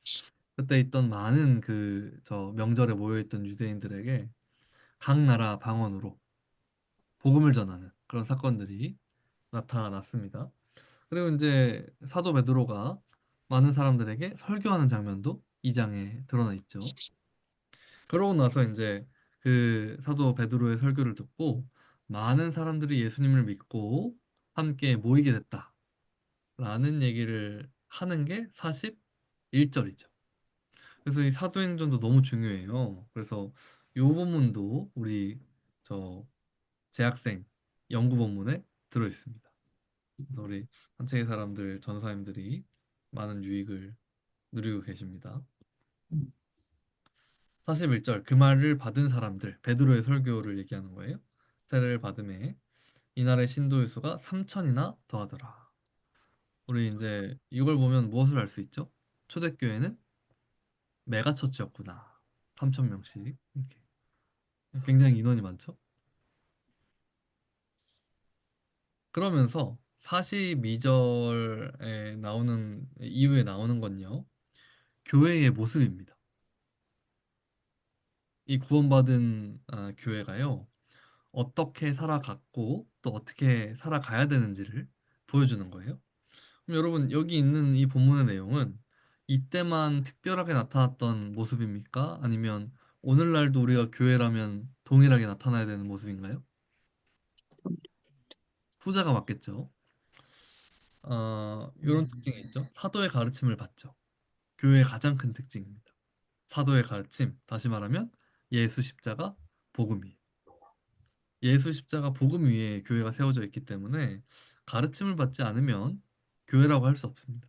그때 있던 많은 그 저 명절에 모여 있던 유대인들에게 각 나라 방언으로 복음을 전하는 그런 사건들이 나타났습니다. 그리고 이제 사도 베드로가 많은 사람들에게 설교하는 장면도 이 장에 드러나 있죠. 그러고 나서 이제 그 사도 베드로의 설교를 듣고 많은 사람들이 예수님을 믿고 함께 모이게 됐다라는 얘기를 하는 게 41절이죠. 그래서 이 사도행전도 너무 중요해요. 그래서 요 본문도 우리 저 재학생 연구 본문에 들어 있습니다. 그래서 우리 한체의 사람들 전사님들이 많은 유익을 누리고 계십니다. 41절 그 말을 받은 사람들 베드로의 설교를 얘기하는 거예요. 세례를 받음에 이날의 신도의 수가 3천이나 더하더라. 우리 이제 이걸 보면 무엇을 알 수 있죠? 초대교회는 메가처치였구나. 3천 명씩 이렇게 굉장히 인원이 많죠. 그러면서 42절에 나오는 이후에 나오는 건요. 교회의 모습입니다. 이 구원받은 교회가요. 어떻게 살아갔고 또 어떻게 살아가야 되는지를 보여주는 거예요. 그럼 여러분 여기 있는 이 본문의 내용은 이때만 특별하게 나타났던 모습입니까? 아니면 오늘날도 우리가 교회라면 동일하게 나타나야 되는 모습인가요? 후자가 맞겠죠. 이런 특징이 있죠. 사도의 가르침을 받죠. 교회의 가장 큰 특징입니다. 사도의 가르침, 다시 말하면 예수 십자가 복음이에요. 예수 십자가 복음 위에 교회가 세워져 있기 때문에 가르침을 받지 않으면 교회라고 할 수 없습니다.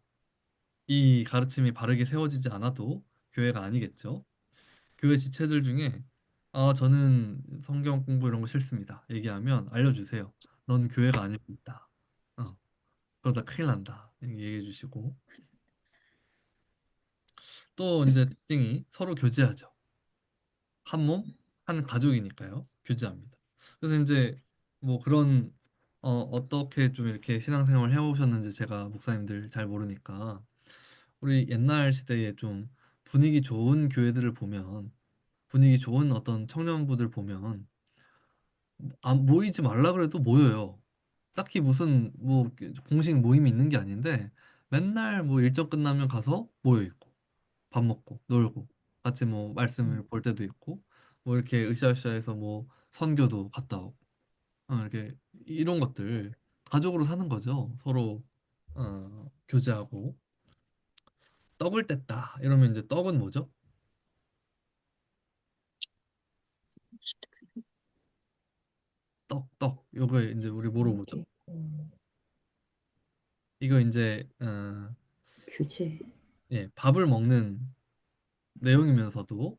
이 가르침이 바르게 세워지지 않아도 교회가 아니겠죠. 교회 지체들 중에 저는 성경 공부 이런 거 싫습니다. 얘기하면 알려주세요. 넌 교회가 아닐 수 있다. 어, 그러다 큰일 난다. 얘기해 주시고 또 이제 특징이 서로 교제하죠. 한 몸, 한 가족이니까요. 교제합니다. 그래서 이제 뭐 그런 어떻게 좀 이렇게 신앙생활 해오셨는지 제가 목사님들 잘 모르니까 우리 옛날 시대에 좀 분위기 좋은 교회들을 보면 분위기 좋은 어떤 청년부들 보면 안 모이지 말라 그래도 모여요. 딱히 무슨 뭐 공식 모임이 있는 게 아닌데 맨날 뭐 일정 끝나면 가서 모여 있고 밥 먹고 놀고 같이 뭐 말씀을 볼 때도 있고 뭐 이렇게 으쌰으쌰해서 뭐 선교도 갔다 오고 이렇게 이런 것들 가족으로 사는 거죠. 서로 교제하고 떡을 뗐다 이러면 이제 떡은 뭐죠? 떡 요거 이제 우리 뭐로 보죠? 함께 이거 이제 교제. 예, 밥을 먹는 내용이면서도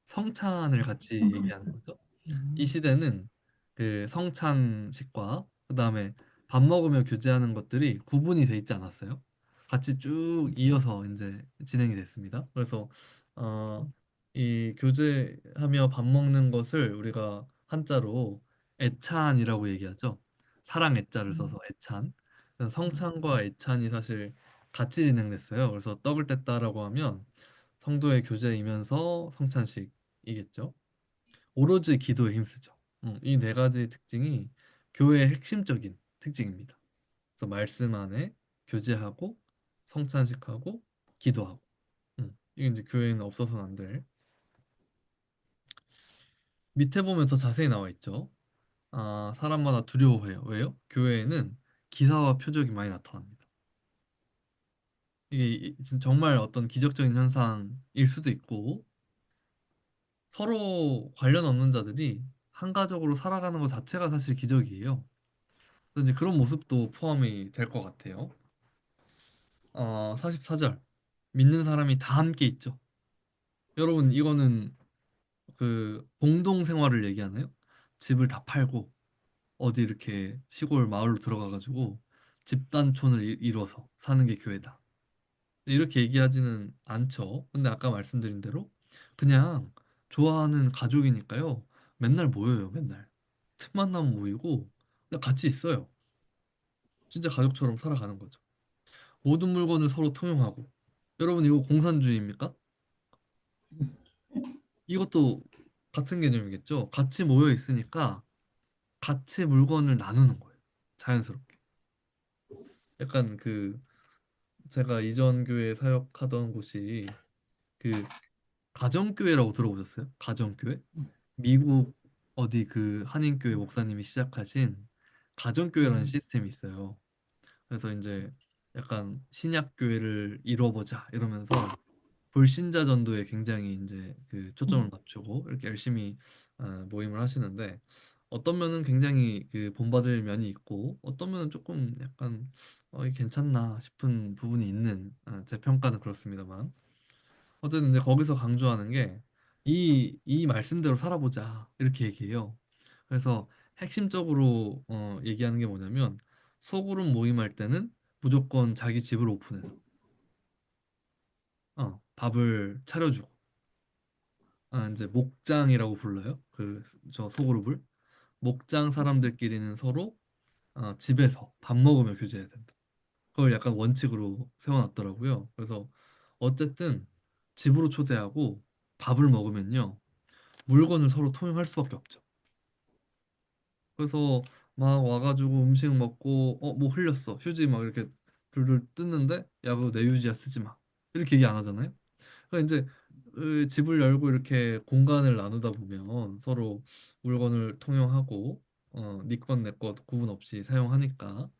성찬을 같이 얘기하는 거죠. 이 음, 시대는 그 성찬식과 그다음에 밥 먹으며 교제하는 것들이 구분이 돼 있지 않았어요. 같이 쭉 이어서 이제 진행이 됐습니다. 그래서 어, 이 교제하며 밥 먹는 것을 우리가 한자로 애찬이라고 얘기하죠. 사랑 애자를 써서 애찬. 그래서 성찬과 애찬이 사실 같이 진행됐어요. 그래서 떡을 뗐다라고 하면 성도의 교제이면서 성찬식이겠죠. 오로지 기도에 힘쓰죠. 이 네 가지 특징이 교회의 핵심적인 특징입니다. 그래서 말씀 안에 교제하고 성찬식하고 기도하고. 이게 이제 교회에는 없어서는 안 될. 밑에 보면 더 자세히 나와 있죠. 아, 사람마다 두려워해요. 왜요? 교회에는 기사와 표적이 많이 나타납니다. 이게 정말 어떤 기적적인 현상일 수도 있고 서로 관련 없는 자들이 한가족으로 살아가는 것 자체가 사실 기적이에요. 그래서 이제 그런 모습도 포함이 될 것 같아요. 44절. 믿는 사람이 다 함께 있죠. 여러분, 이거는 그 공동 생활을 얘기하나요? 집을 다 팔고 어디 이렇게 시골 마을로 들어가가지고 집단촌을 이뤄서 사는 게 교회다. 이렇게 얘기하지는 않죠. 근데 아까 말씀드린 대로 그냥 좋아하는 가족이니까요. 맨날 모여요, 맨날. 틈만 나면 모이고 그냥 같이 있어요. 진짜 가족처럼 살아가는 거죠. 모든 물건을 서로 통용하고. 여러분 이거 공산주의입니까? 이것도 같은 개념이겠죠. 같이 모여 있으니까 같이 물건을 나누는 거예요. 자연스럽게. 약간 그 제가 이전 교회 사역하던 곳이 그 가정교회라고 들어보셨어요? 가정교회? 미국 어디 그 한인교회 목사님이 시작하신 가정교회라는 음, 시스템이 있어요. 그래서 이제 약간 신약교회를 이뤄보자 이러면서 불신자 전도에 굉장히 이제 그 초점을 맞추고 이렇게 열심히 모임을 하시는데 어떤 면은 굉장히 그 본받을 면이 있고 어떤 면은 조금 약간 이게 괜찮나 싶은 부분이 있는 제 평가는 그렇습니다만 어쨌든 이제 거기서 강조하는 게 이 말씀대로 살아보자 이렇게 얘기해요. 그래서 핵심적으로 얘기하는 게 뭐냐면 소그룹 모임할 때는 무조건 자기 집을 오픈해서 밥을 차려주고 이제 목장이라고 불러요. 그 저 소그룹을 목장 사람들끼리는 서로 집에서 밥 먹으며 교제해야 된다. 그걸 약간 원칙으로 세워놨더라고요. 그래서 어쨌든 집으로 초대하고 밥을 먹으면요 물건을 서로 통용할 수밖에 없죠. 그래서 막 와가지고 음식 먹고 뭐 흘렸어 휴지 막 이렇게 둘둘 뜯는데 야 그거 내 휴지야 쓰지 마 이렇게 얘기 안 하잖아요. 그러니까 이제 집을 열고 이렇게 공간을 나누다 보면 서로 물건을 통용하고 네 것 내 것 구분 없이 사용하니까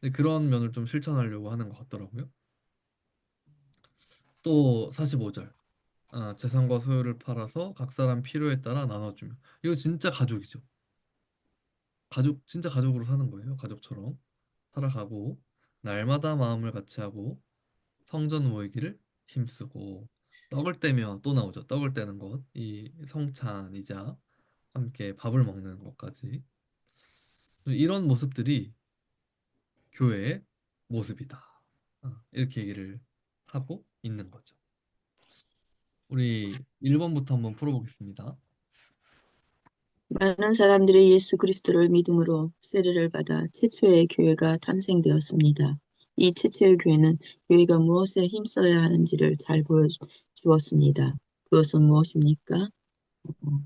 근데 그런 면을 좀 실천하려고 하는 것 같더라고요. 또 45절. 재산과 소유를 팔아서 각 사람 필요에 따라 나눠주며 이거 진짜 가족이죠. 가족 진짜 가족으로 사는 거예요. 가족처럼 살아가고 날마다 마음을 같이 하고 성전 모이기를 힘쓰고 떡을 떼며 또 나오죠. 떡을 떼는 것, 이 성찬이자 함께 밥을 먹는 것까지 이런 모습들이 교회의 모습이다. 이렇게 얘기를 하고 있는 거죠. 우리 1번부터 한번 풀어보겠습니다. 많은 사람들이 예수 그리스도를 믿음으로 세례를 받아 최초의 교회가 탄생되었습니다. 이 최초의 교회는 교회가 무엇에 힘써야 하는지를 잘 보여주었습니다. 그것은 무엇입니까? 어,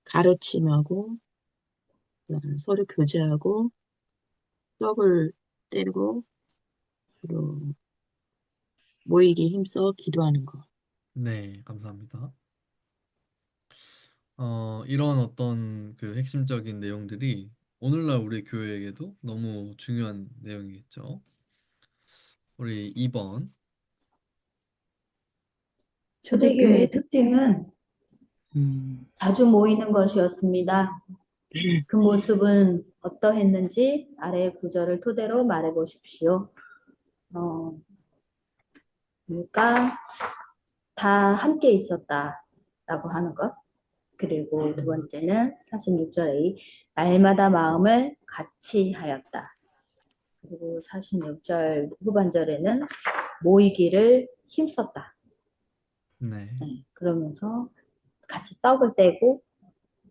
가르침하고 서로 교제하고 떡을 떼고 그리고 모이기 힘써 기도하는 것. 네, 감사합니다. 이런 어떤 그 핵심적인 내용들이 오늘날 우리 교회에게도 너무 중요한 내용이겠죠. 우리 2번. 초대교회의 특징은 음, 자주 모이는 것이었습니다. 그 모습은 어떠했는지 아래의 구절을 토대로 말해 보십시오. 그러니까 다 함께 있었다라고 하는 것. 그리고 두 번째는 46절에 날마다 마음을 같이 하였다. 그리고 46절 후반절에는 모이기를 힘썼다. 네, 그러면서 같이 떡을 떼고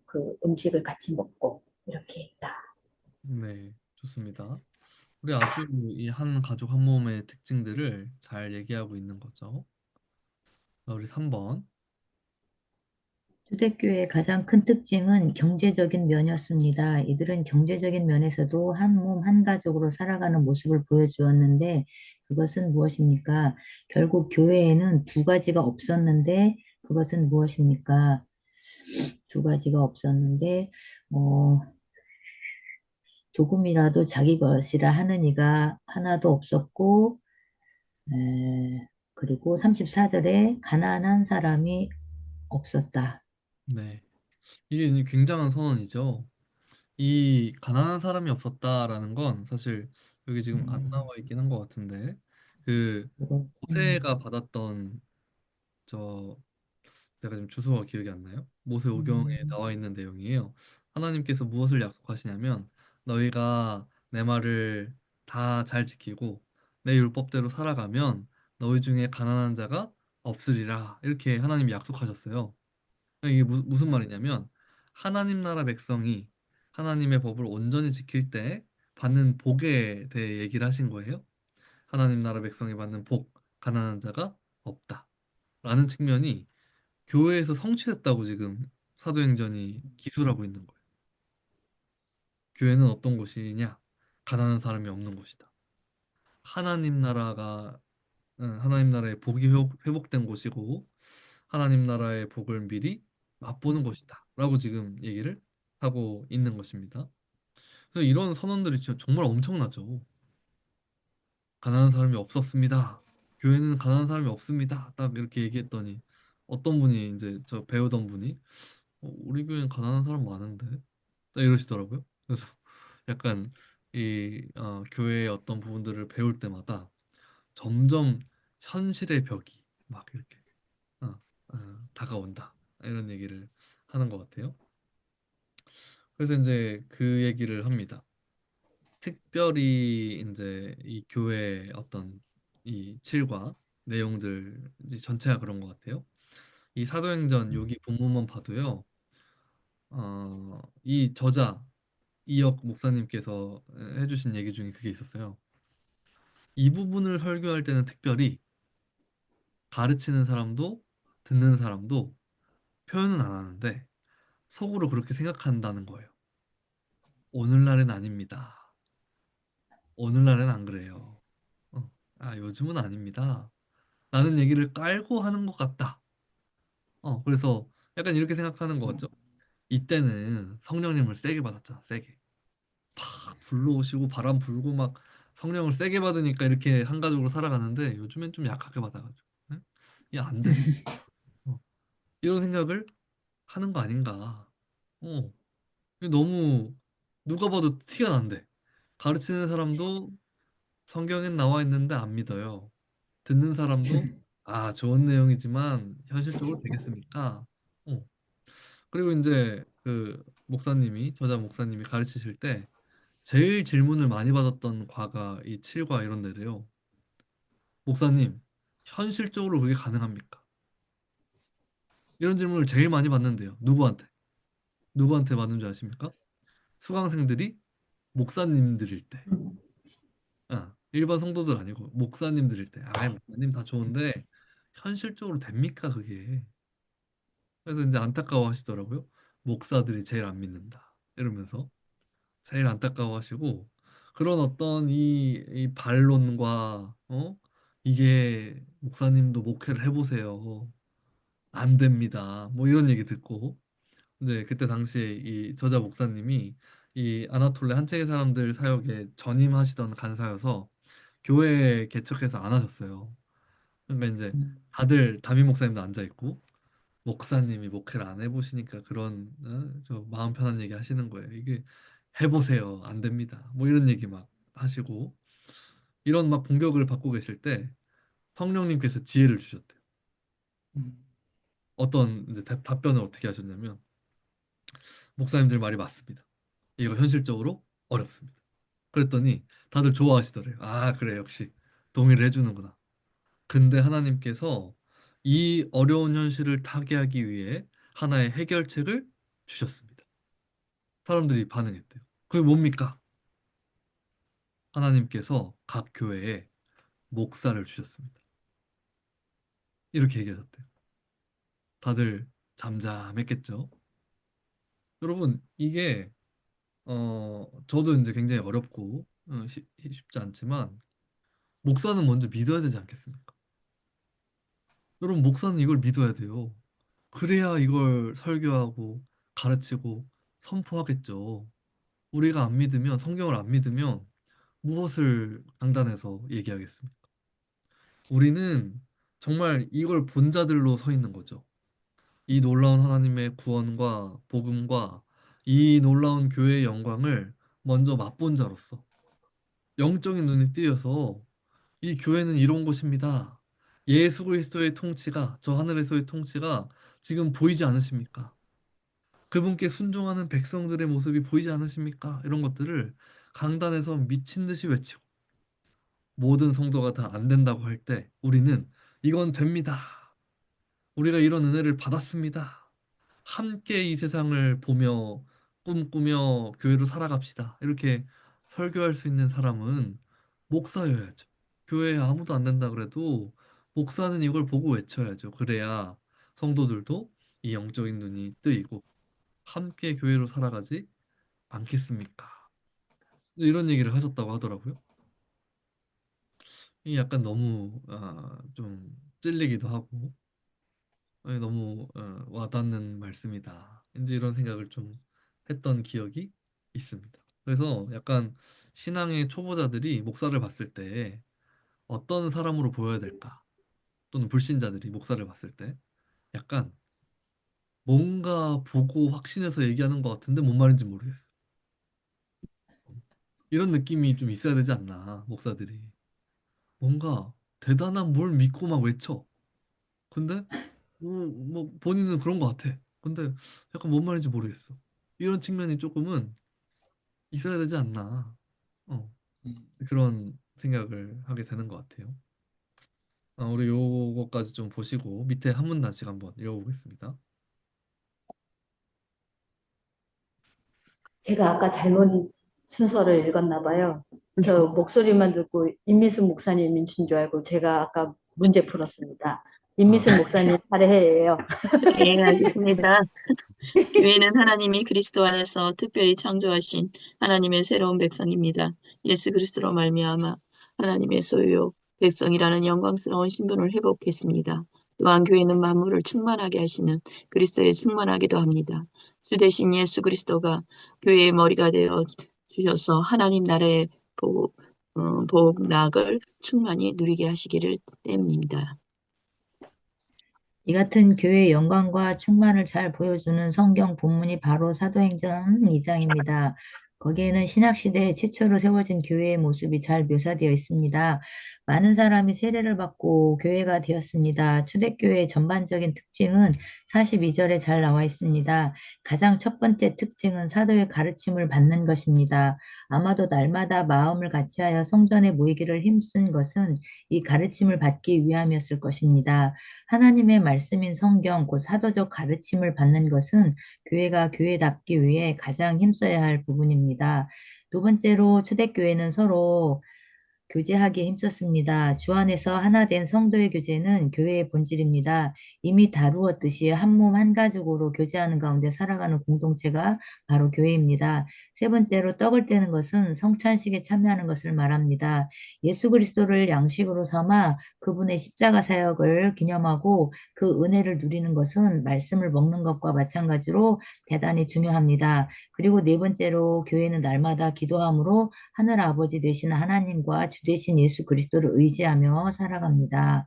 그 음식을 같이 먹고 이렇게 했다. 네, 좋습니다. 우리 아주 이 한 가족 한 몸의 특징들을 잘 얘기하고 있는 거죠. 우리 3번. 초대교회의 가장 큰 특징은 경제적인 면이었습니다. 이들은 경제적인 면에서도 한 몸, 한 가족으로 살아가는 모습을 보여주었는데 그것은 무엇입니까? 결국 교회에는 두 가지가 없었는데 그것은 무엇입니까? 두 가지가 없었는데 어, 조금이라도 자기 것이라 하는 이가 하나도 없었고 그리고 34절에 가난한 사람이 없었다. 네, 이게 굉장한 선언이죠. 이 가난한 사람이 없었다라는 건 사실 여기 지금 안 음, 나와 있긴 한 것 같은데 그 그거, 모세가 받았던 저 제가 지금 주소가 기억이 안 나요. 모세오경에 음, 나와 있는 내용이에요. 하나님께서 무엇을 약속하시냐면 너희가 내 말을 다 잘 지키고 내 율법대로 살아가면 너희 중에 가난한 자가 없으리라 이렇게 하나님이 약속하셨어요. 이게 무슨 말이냐면 하나님 나라 백성이 하나님의 법을 온전히 지킬 때 받는 복에 대해 얘기를 하신 거예요. 하나님 나라 백성이 받는 복, 가난한 자가 없다. 라는 측면이 교회에서 성취됐다고 지금 사도행전이 기술하고 있는 거예요. 교회는 어떤 곳이냐? 가난한 사람이 없는 곳이다. 하나님 나라가 하나님 나라의 복이 회복된 곳이고 하나님 나라의 복을 미리 맛보는 곳이다. 라고 지금 얘기를 하고 있는 것입니다. 그래서 이런 선언들이 진짜 정말 엄청나죠. 가난한 사람이 없었습니다. 교회는 가난한 사람이 없습니다. 딱 이렇게 얘기했더니 어떤 분이 이제 저 배우던 분이 우리 교회는 가난한 사람 많은데 딱 이러시더라고요. 그래서 약간 이 교회의 어떤 부분들을 배울 때마다 점점 현실의 벽이 막 이렇게 어, 다가온다 이런 얘기를 하는 것 같아요. 그래서 이제 그 얘기를 합니다. 특별히 이제 이 교회의 어떤 이 질과 내용들 이제 전체가 그런 것 같아요. 이 사도행전 여기 본문만 봐도요. 이 저자 이역 목사님께서 해주신 얘기 중에 그게 있었어요. 이 부분을 설교할 때는 특별히 가르치는 사람도 듣는 사람도 표현은 안 하는데 속으로 그렇게 생각한다는 거예요. 오늘날은 아닙니다. 오늘날은 안 그래요. 요즘은 아닙니다. 라는 얘기를 깔고 하는 것 같다. 그래서 약간 이렇게 생각하는 것 같죠? 이때는 성령님을 세게 받았잖아, 세게. 팍 불러오시고 바람 불고 막 성령을 세게 받으니까 이렇게 한 가족으로 살아가는데 요즘엔 좀 약하게 받아가지고 응? 이게 안 된다. 어, 이런 생각을 하는 거 아닌가. 어, 이게 너무 누가 봐도 티가 난대. 가르치는 사람도 성경엔 나와 있는데 안 믿어요. 듣는 사람도 좋은 내용이지만 현실적으로 되겠습니까? 어. 그리고 이제 그 목사님이 저자 목사님이 가르치실 때 제일 질문을 많이 받았던 과가 이 7과 이런 데래요. 목사님, 현실적으로 그게 가능합니까? 이런 질문을 제일 많이 받는데요. 누구한테? 누구한테 받는 줄 아십니까? 수강생들이 목사님들일 때. 일반 성도들 아니고 목사님들일 때. 아이, 목사님 다 좋은데 현실적으로 됩니까, 그게? 그래서 이제 안타까워 하시더라고요. 목사들이 제일 안 믿는다. 이러면서 제일 안타까워하시고 그런 어떤 이 반론과 이게 목사님도 목회를 해보세요. 안 됩니다. 뭐 이런 얘기 듣고 이제 그때 당시에 이 저자 목사님이 이 아나톨레 한책의 사람들 사역에 전임하시던 간사여서 교회 개척해서 안 하셨어요. 그러니까 이제 다들 담임 목사님도 앉아 있고 목사님이 목회를 안 해보시니까 그런 저 마음 편한 얘기 하시는 거예요. 이게 해보세요. 안 됩니다. 뭐 이런 얘기 막 하시고 이런 막 공격을 받고 계실 때 성령님께서 지혜를 주셨대요. 어떤 이제 답변을 어떻게 하셨냐면 목사님들 말이 맞습니다. 이거 현실적으로 어렵습니다. 그랬더니 다들 좋아하시더래요. 아, 그래, 역시 동의를 해주는구나. 근데 하나님께서 이 어려운 현실을 타개하기 위해 하나의 해결책을 주셨습니다. 사람들이 반응했대요. 그게 뭡니까? 하나님께서 각 교회에 목사를 주셨습니다. 이렇게 얘기하셨대요. 다들 잠잠했겠죠? 여러분, 이게 저도 이제 굉장히 어렵고 쉽지 않지만 목사는 먼저 믿어야 되지 않겠습니까? 여러분, 목사는 이걸 믿어야 돼요. 그래야 이걸 설교하고 가르치고 선포하겠죠. 우리가 안 믿으면, 성경을 안 믿으면 무엇을 강단에서 얘기하겠습니까? 우리는 정말 이걸 본 자들로 서 있는 거죠. 이 놀라운 하나님의 구원과 복음과 이 놀라운 교회의 영광을 먼저 맛본 자로서 영적인 눈이 띄어서 이 교회는 이런 곳입니다. 예수 그리스도의 통치가, 저 하늘에서의 통치가 지금 보이지 않으십니까? 그분께 순종하는 백성들의 모습이 보이지 않으십니까? 이런 것들을 강단에서 미친 듯이 외치고 모든 성도가 다 안 된다고 할 때 우리는 이건 됩니다. 우리가 이런 은혜를 받았습니다. 함께 이 세상을 보며 꿈꾸며 교회로 살아갑시다. 이렇게 설교할 수 있는 사람은 목사여야죠. 교회에 아무도 안 된다 그래도 목사는 이걸 보고 외쳐야죠. 그래야 성도들도 이 영적인 눈이 뜨이고 함께 교회로 살아가지 않겠습니까? 이런 얘기를 하셨다고 하더라고요. 이 약간 너무 좀 찔리기도 하고 너무 와닿는 말씀이다. 이제 이런 생각을 좀 했던 기억이 있습니다. 그래서 약간 신앙의 초보자들이 목사를 봤을 때 어떤 사람으로 보여야 될까? 또는 불신자들이 목사를 봤을 때 약간 뭔가 보고 확신해서 얘기하는 것 같은데 뭔 말인지 모르겠어. 이런 느낌이 좀 있어야 되지 않나, 목사들이. 뭔가 대단한 뭘 믿고 막 외쳐. 근데 뭐 본인은 그런 것 같아. 근데 약간 뭔 말인지 모르겠어. 이런 측면이 조금은 있어야 되지 않나. 어, 그런 생각을 하게 되는 것 같아요. 우리 요거까지 좀 보시고 밑에 한 문단씩 한번 읽어보겠습니다. 제가 아까 잘못 순서를 읽었나 봐요. 저 목소리만 듣고 임미숙 목사님인 줄 알고 제가 아까 문제 풀었습니다. 아, 임미숙 목사님 차례예요. 예, 알겠습니다. 교회는 하나님이 그리스도 안에서 특별히 창조하신 하나님의 새로운 백성입니다. 예수 그리스도로 말미암아 하나님의 소유요 백성이라는 영광스러운 신분을 회복했습니다. 또한 교회는 만물을 충만하게 하시는 그리스도에 충만하기도 합니다. 주 대신 예수 그리스도가 교회의 머리가 되어 주셔서 하나님 나라의 복락을 충만히 누리게 하시기를 때문입니다. 이 같은 교회의 영광과 충만을 잘 보여주는 성경 본문이 바로 사도행전 2장입니다. 거기에는 신학시대에 최초로 세워진 교회의 모습이 잘 묘사되어 있습니다. 많은 사람이 세례를 받고 교회가 되었습니다. 초대교회의 전반적인 특징은 42절에 잘 나와 있습니다. 가장 첫 번째 특징은 사도의 가르침을 받는 것입니다. 아마도 날마다 마음을 같이하여 성전에 모이기를 힘쓴 것은 이 가르침을 받기 위함이었을 것입니다. 하나님의 말씀인 성경, 곧 사도적 가르침을 받는 것은 교회가 교회답기 위해 가장 힘써야 할 부분입니다. 두 번째로 초대교회는 서로 교제하기에 힘썼습니다. 주 안에서 하나 된 성도의 교제는 교회의 본질입니다. 이미 다루었듯이 한 몸 한 가족으로 교제하는 가운데 살아가는 공동체가 바로 교회입니다. 세 번째로 떡을 떼는 것은 성찬식에 참여하는 것을 말합니다. 예수 그리스도를 양식으로 삼아 그분의 십자가 사역을 기념하고 그 은혜를 누리는 것은 말씀을 먹는 것과 마찬가지로 대단히 중요합니다. 그리고 네 번째로 교회는 날마다 기도함으로 하늘 아버지 되시는 하나님과 주 되신 예수 그리스도를 의지하며 살아갑니다.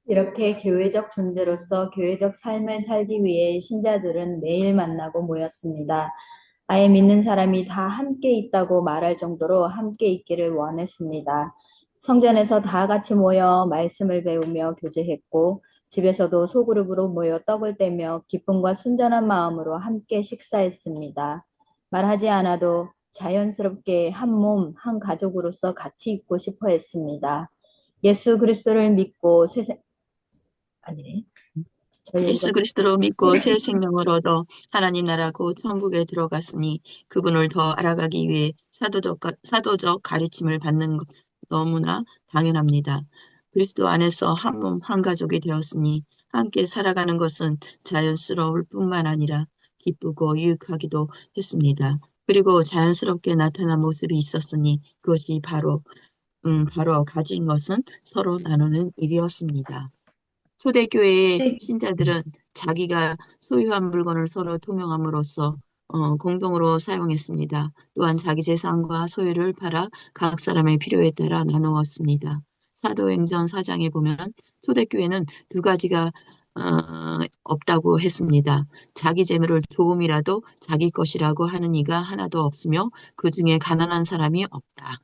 이렇게 교회적 존재로서 교회적 삶을 살기 위해 신자들은 매일 만나고 모였습니다. 아예 믿는 사람이 다 함께 있다고 말할 정도로 함께 있기를 원했습니다. 성전에서 다 같이 모여 말씀을 배우며 교제했고, 집에서도 소그룹으로 모여 떡을 떼며 기쁨과 순전한 마음으로 함께 식사했습니다. 말하지 않아도 자연스럽게 한 몸, 한 가족으로서 같이 있고 싶어 했습니다. 예수 그리스도를 믿고 아니네. 저희 예수 읽었어요. 그리스도로 믿고 새 생명을 얻어 하나님 나라 곧 천국에 들어갔으니 그분을 더 알아가기 위해 사도적 가르침을 받는 것 너무나 당연합니다. 그리스도 안에서 한 몸 한 가족이 되었으니 함께 살아가는 것은 자연스러울 뿐만 아니라 기쁘고 유익하기도 했습니다. 그리고 자연스럽게 나타난 모습이 있었으니 그것이 바로 가진 것은 서로 나누는 일이었습니다. 초대교회의 네. 신자들은 자기가 소유한 물건을 서로 통용함으로써 공동으로 사용했습니다. 또한 자기 재산과 소유를 팔아 각 사람의 필요에 따라 나누었습니다. 사도행전 4장에 보면 초대교회는 두 가지가 없다고 했습니다. 자기 재물을 조금이라도 자기 것이라고 하는 이가 하나도 없으며 그 중에 가난한 사람이 없다.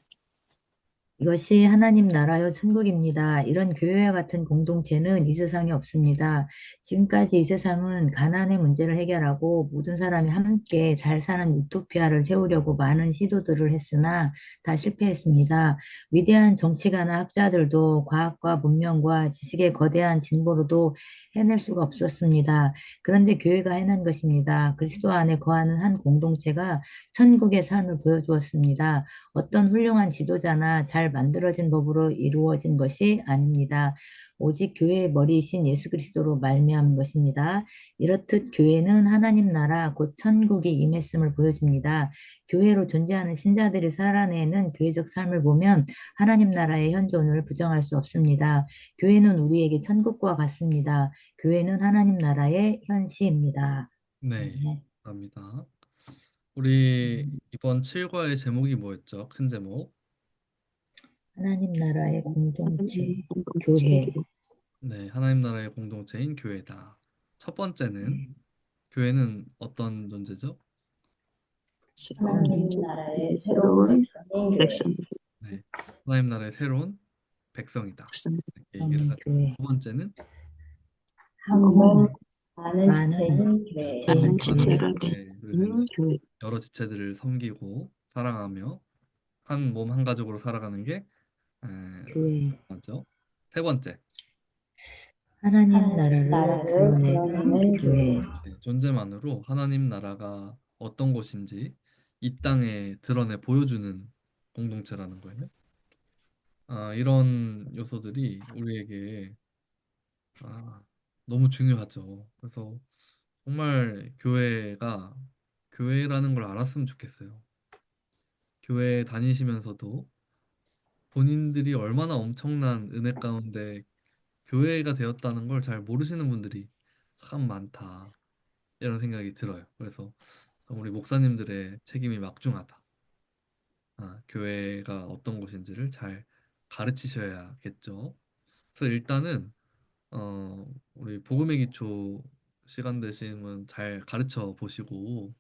이것이 하나님 나라요 천국입니다. 이런 교회와 같은 공동체는 이 세상에 없습니다. 지금까지 이 세상은 가난의 문제를 해결하고 모든 사람이 함께 잘 사는 우토피아를 세우려고 많은 시도들을 했으나 다 실패했습니다. 위대한 정치가나 학자들도 과학과 문명과 지식의 거대한 진보로도 해낼 수가 없었습니다. 그런데 교회가 해낸 것입니다. 그리스도 안에 거하는 한 공동체가 천국의 삶을 보여주었습니다. 어떤 훌륭한 지도자나 잘 만들어진 법으로 이루어진 것이 아닙니다. 오직 교회의 머리이신 예수 그리스도로 말미암은 것입니다. 이렇듯 교회는 하나님 나라 곧 천국이 임했음을 보여줍니다. 교회로 존재하는 신자들이 살아내는 교회적 삶을 보면 하나님 나라의 현존을 부정할 수 없습니다. 교회는 우리에게 천국과 같습니다. 교회는 하나님 나라의 현시입니다. 네, 네. 감사합니다. 우리 이번 7과의 제목이 뭐였죠? 큰 제목. 하나님 나라의 공동체, 공동체 교회. 네, 하나님 나라의 공동체인 교회다. 첫 번째는 네. 교회는 어떤 존재죠? 새로운 하나님 나라의 새로운 새로운 백성인 교회. 백성 네, 하나님 나라의 새로운 백성이다. 백성 이렇게 얘기를 하죠. 교회. 두 번째는 한 몸, 음, 많은 많은 지체인 교회. 지체인 많은 교회. 지체가 네, 그래서 이제 된 교회 여러 지체들을 섬기고 사랑하며 한 몸 한 가족으로 살아가는 게 에, 교회. 맞죠? 세 번째, 하나님 하나님 나라를 나라를 드러내는 드러내는 교회. 교회. 네, 존재만으로 하나님 나라가 어떤 곳인지 이 땅에 드러내 보여주는 공동체라는 거예요. 이런 요소들이 우리에게 아, 너무 중요하죠. 그래서 정말 교회가 교회라는 걸 알았으면 좋겠어요. 교회 다니시면서도 본인들이 얼마나 엄청난 은혜 가운데 교회가 되었다는 걸 잘 모르시는 분들이 참 많다. 이런 생각이 들어요. 그래서 우리 목사님들의 책임이 막중하다. 교회가 어떤 곳인지를 잘 가르치셔야겠죠. 그래서 일단은 우리 복음의 기초 시간 되시면 잘 가르쳐 보시고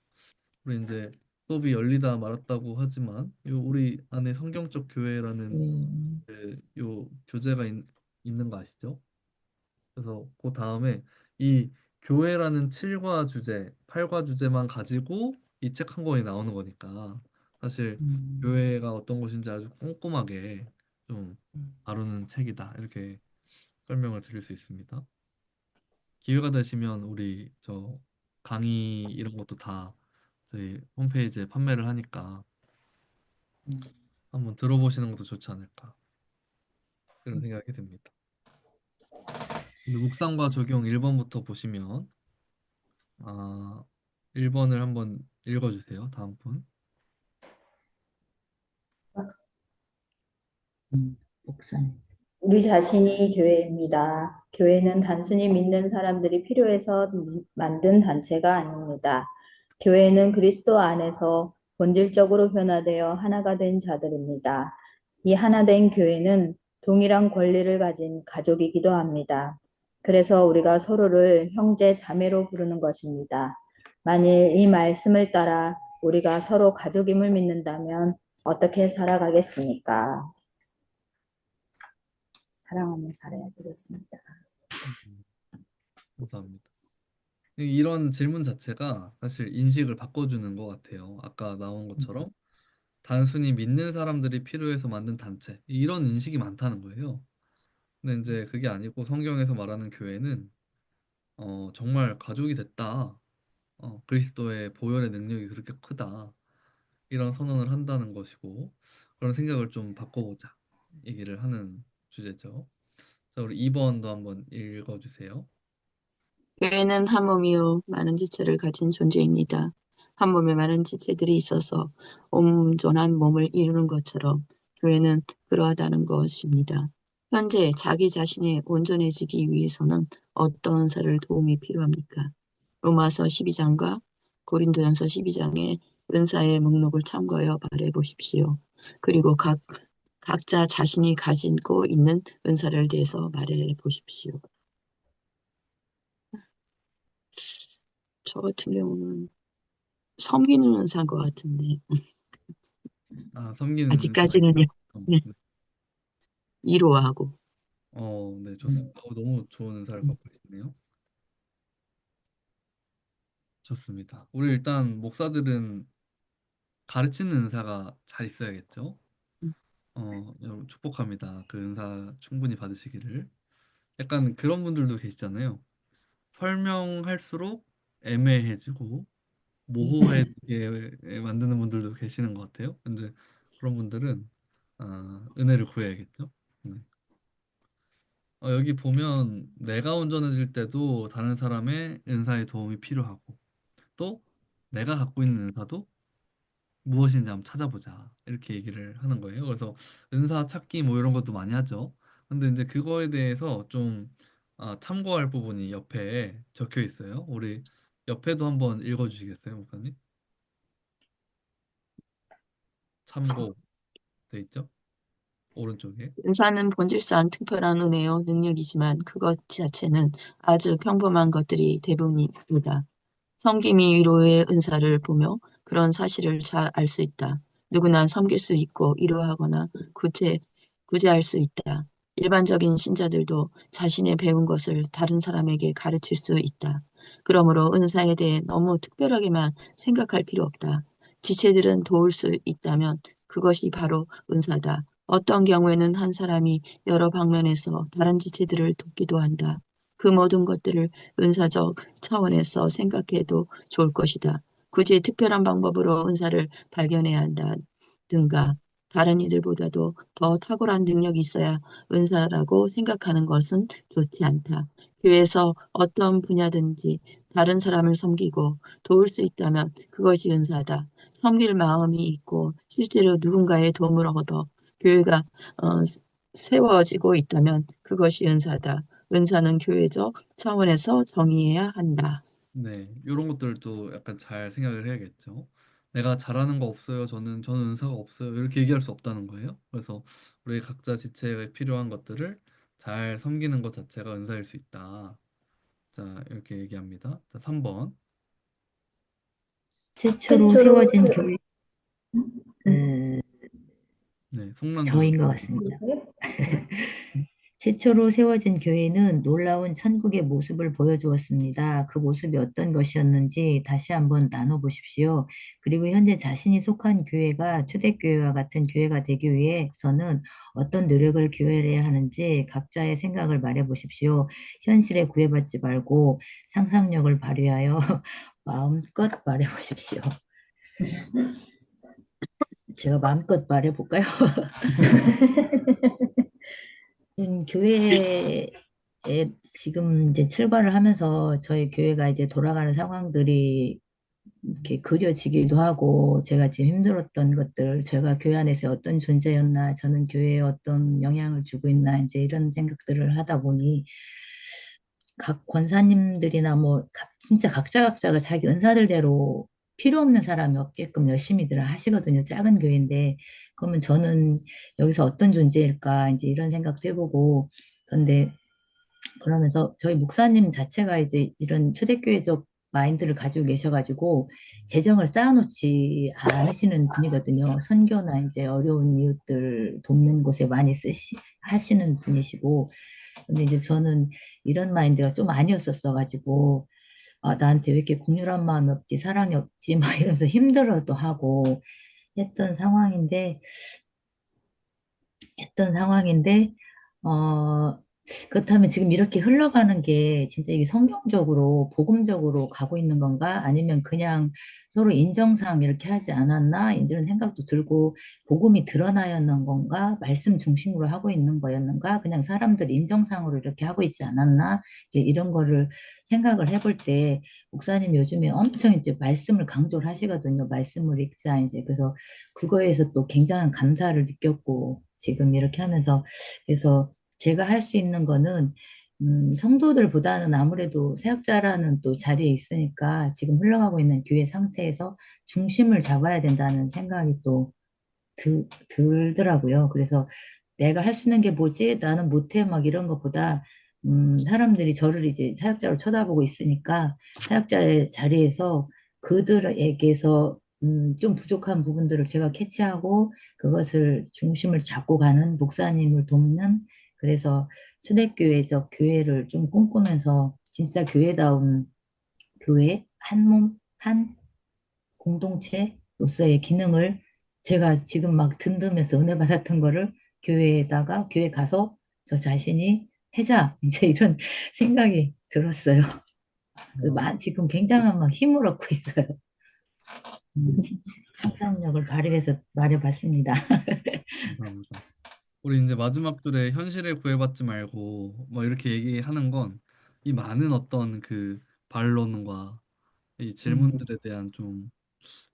우리 이제 수업이 열리다 말았다고 하지만 요 우리 안에 성경적 교회라는 요 교재가 있는 거 아시죠? 그래서 그 다음에 이 교회라는 7과 주제, 8과 주제만 가지고 이 책 한 권이 나오는 거니까 사실 음, 교회가 어떤 것인지 아주 꼼꼼하게 좀 다루는 책이다. 이렇게 설명을 드릴 수 있습니다. 기회가 되시면 우리 저 강의 이런 것도 다 저희 홈페이지에 판매를 하니까 음, 한번 들어보시는 것도 좋지 않을까 그런 생각이 듭니다. 근데 묵상과 적용 1번부터 보시면 아 1번을 한번 읽어주세요. 다음 분. 목사님. 우리 자신이 교회입니다. 교회는 단순히 믿는 사람들이 필요해서 만든 단체가 아닙니다. 교회는 그리스도 안에서 본질적으로 변화되어 하나가 된 자들입니다. 이 하나된 교회는 동일한 권리를 가진 가족이기도 합니다. 그래서 우리가 서로를 형제 자매로 부르는 것입니다. 만일 이 말씀을 따라 우리가 서로 가족임을 믿는다면 어떻게 살아가겠습니까? 사랑하며 살아야 되겠습니다. 음, 감사합니다. 이런 질문 자체가 사실 인식을 바꿔주는 것 같아요. 아까 나온 것처럼 단순히 믿는 사람들이 필요해서 만든 단체 이런 인식이 많다는 거예요. 근데 이제 그게 아니고 성경에서 말하는 교회는 정말 가족이 됐다. 그리스도의 보혈의 능력이 그렇게 크다. 이런 선언을 한다는 것이고 그런 생각을 좀 바꿔보자. 얘기를 하는 주제죠. 자, 우리 2번도 한번 읽어주세요. 교회는 한 몸이요 많은 지체를 가진 존재입니다. 한 몸에 많은 지체들이 있어서 온전한 몸을 이루는 것처럼 교회는 그러하다는 것입니다. 현재 자기 자신이 온전해지기 위해서는 어떤 은사를 도움이 필요합니까? 로마서 12장과 고린도전서 12장의 은사의 목록을 참고하여 말해 보십시오. 그리고 각자 자신이 가지고 있는 은사를 대해서 말해 보십시오. 저 같은 경우는 섬기는 은사인 것 같은데 아, 섬기는 은사가 아직까지는요. 있다. 네, 위로하고 네, 음, 좋습니다. 너무 좋은 은사를 음, 갖고 계시네요. 좋습니다. 우리 일단 목사들은 가르치는 은사가 잘 있어야겠죠? 여러분 축복합니다. 그 은사 충분히 받으시기를. 약간 그런 분들도 계시잖아요. 설명할수록 애매해지고 모호해지게 만드는 분들도 계시는 것 같아요. 근데 그런 분들은 은혜를 구해야겠죠. 네. 여기 보면 내가 온전해질 때도 다른 사람의 은사의 도움이 필요하고 또 내가 갖고 있는 은사도 무엇인지 한번 찾아보자 이렇게 얘기를 하는 거예요. 그래서 은사 찾기 뭐 이런 것도 많이 하죠. 근데 이제 그거에 대해서 좀 참고할 부분이 옆에 적혀 있어요. 우리 옆에도 한번 읽어주시겠어요, 목사님? 참고 돼 있죠? 오른쪽에. 은사는 본질상 특별한 은혜요 능력이지만 그것 자체는 아주 평범한 것들이 대부분입니다. 섬김이 위로의 은사를 보며 그런 사실을 잘 알 수 있다. 누구나 섬길 수 있고 위로하거나 구제할 수 있다. 일반적인 신자들도 자신의 배운 것을 다른 사람에게 가르칠 수 있다. 그러므로 은사에 대해 너무 특별하게만 생각할 필요 없다. 지체들은 도울 수 있다면 그것이 바로 은사다. 어떤 경우에는 한 사람이 여러 방면에서 다른 지체들을 돕기도 한다. 그 모든 것들을 은사적 차원에서 생각해도 좋을 것이다. 굳이 특별한 방법으로 은사를 발견해야 한다든가 다른 이들보다도 더 탁월한 능력이 있어야 은사라고 생각하는 것은 좋지 않다. 교회에서 어떤 분야든지 다른 사람을 섬기고 도울 수 있다면 그것이 은사다. 섬길 마음이 있고 실제로 누군가의 도움을 얻어 교회가 어, 세워지고 있다면 그것이 은사다. 은사는 교회적 차원에서 정의해야 한다. 네, 이런 것들도 약간 잘 생각을 해야겠죠. 내가 잘하는 거 없어요. 저는 은사가 없어요. 이렇게 얘기할 수 없다는 거예요. 그래서 우리 각자 지체에 필요한 것들을 잘 섬기는 것 자체가 은사일 수 있다. 자, 이렇게 얘기합니다. 자, 3번. 최초로 최초로 세워진 교회, 음, 네, 송란교회. 저인 것 같습니다. 네. 최초로 세워진 교회는 놀라운 천국의 모습을 보여주었습니다. 그 모습이 어떤 것이었는지 다시 한번 나눠보십시오. 그리고 현재 자신이 속한 교회가 초대교회와 같은 교회가 되기 위해서는 어떤 노력을 기울여야 하는지 각자의 생각을 말해보십시오. 현실에 구애받지 말고 상상력을 발휘하여 마음껏 말해보십시오. 제가 마음껏 말해볼까요? 교회에 지금 이제 출발을 하면서 저희 교회가 이제 돌아가는 상황들이 이렇게 그려지기도 하고 제가 지금 힘들었던 것들, 제가 교회 안에서 어떤 존재였나, 저는 교회에 어떤 영향을 주고 있나, 이제 이런 생각들을 하다 보니 각 권사님들이나 뭐 진짜 각자가 자기 은사들대로 필요 없는 사람이 없게끔 열심히들 하시거든요. 작은 교회인데 그러면 저는 여기서 어떤 존재일까 이제 이런 생각도 해보고 근데 그러면서 저희 목사님 자체가 이제 이런 초대교회적 마인드를 가지고 계셔가지고 재정을 쌓아놓지 않으시는 분이거든요. 선교나 이제 어려운 이웃들 돕는 곳에 많이 하시는 분이시고 근데 이제 저는 이런 마인드가 좀 아니었었어가지고, 아, 나한테 왜 이렇게 국률한 마음이 없지, 사랑이 없지, 막 이러면서 힘들어도 하고 했던 상황인데, 했던 상황인데, 어, 그렇다면 지금 이렇게 흘러가는 게 진짜 이게 성경적으로, 복음적으로 가고 있는 건가? 아니면 그냥 서로 인정상 이렇게 하지 않았나? 이런 생각도 들고, 복음이 드러나였는 건가? 말씀 중심으로 하고 있는 거였는가? 그냥 사람들 인정상으로 이렇게 하고 있지 않았나? 이제 이런 거를 생각을 해볼 때, 목사님 요즘에 엄청 이제 말씀을 강조를 하시거든요. 말씀을 읽자, 이제. 그래서 그거에서 또 굉장한 감사를 느꼈고, 지금 이렇게 하면서, 그래서 제가 할 수 있는 거는, 성도들보다는 아무래도 사역자라는 또 자리에 있으니까 지금 흘러가고 있는 교회 상태에서 중심을 잡아야 된다는 생각이 또 들더라고요. 그래서 내가 할 수 있는 게 뭐지? 나는 못해. 막 이런 것보다, 사람들이 저를 이제 사역자로 쳐다보고 있으니까 사역자의 자리에서 그들에게서 좀 부족한 부분들을 제가 캐치하고 그것을 중심을 잡고 가는 목사님을 돕는 그래서 초대교회적 교회를 좀 꿈꾸면서 진짜 교회다운 교회, 한 몸, 한 공동체로서의 기능을 제가 지금 막 든듬해서 은혜 받았던 거를 교회에다가 교회 가서 저 자신이 해자 이제 이런 생각이 들었어요. 아, 지금 굉장한 막 힘을 얻고 있어요. 음, 상상력을 발휘해서 말해봤습니다. 감사합니다. 우리 이제 마지막 줄에 현실에 구애받지 말고 뭐 이렇게 얘기하는 건 이 많은 어떤 그 반론과 이 음, 질문들에 대한 좀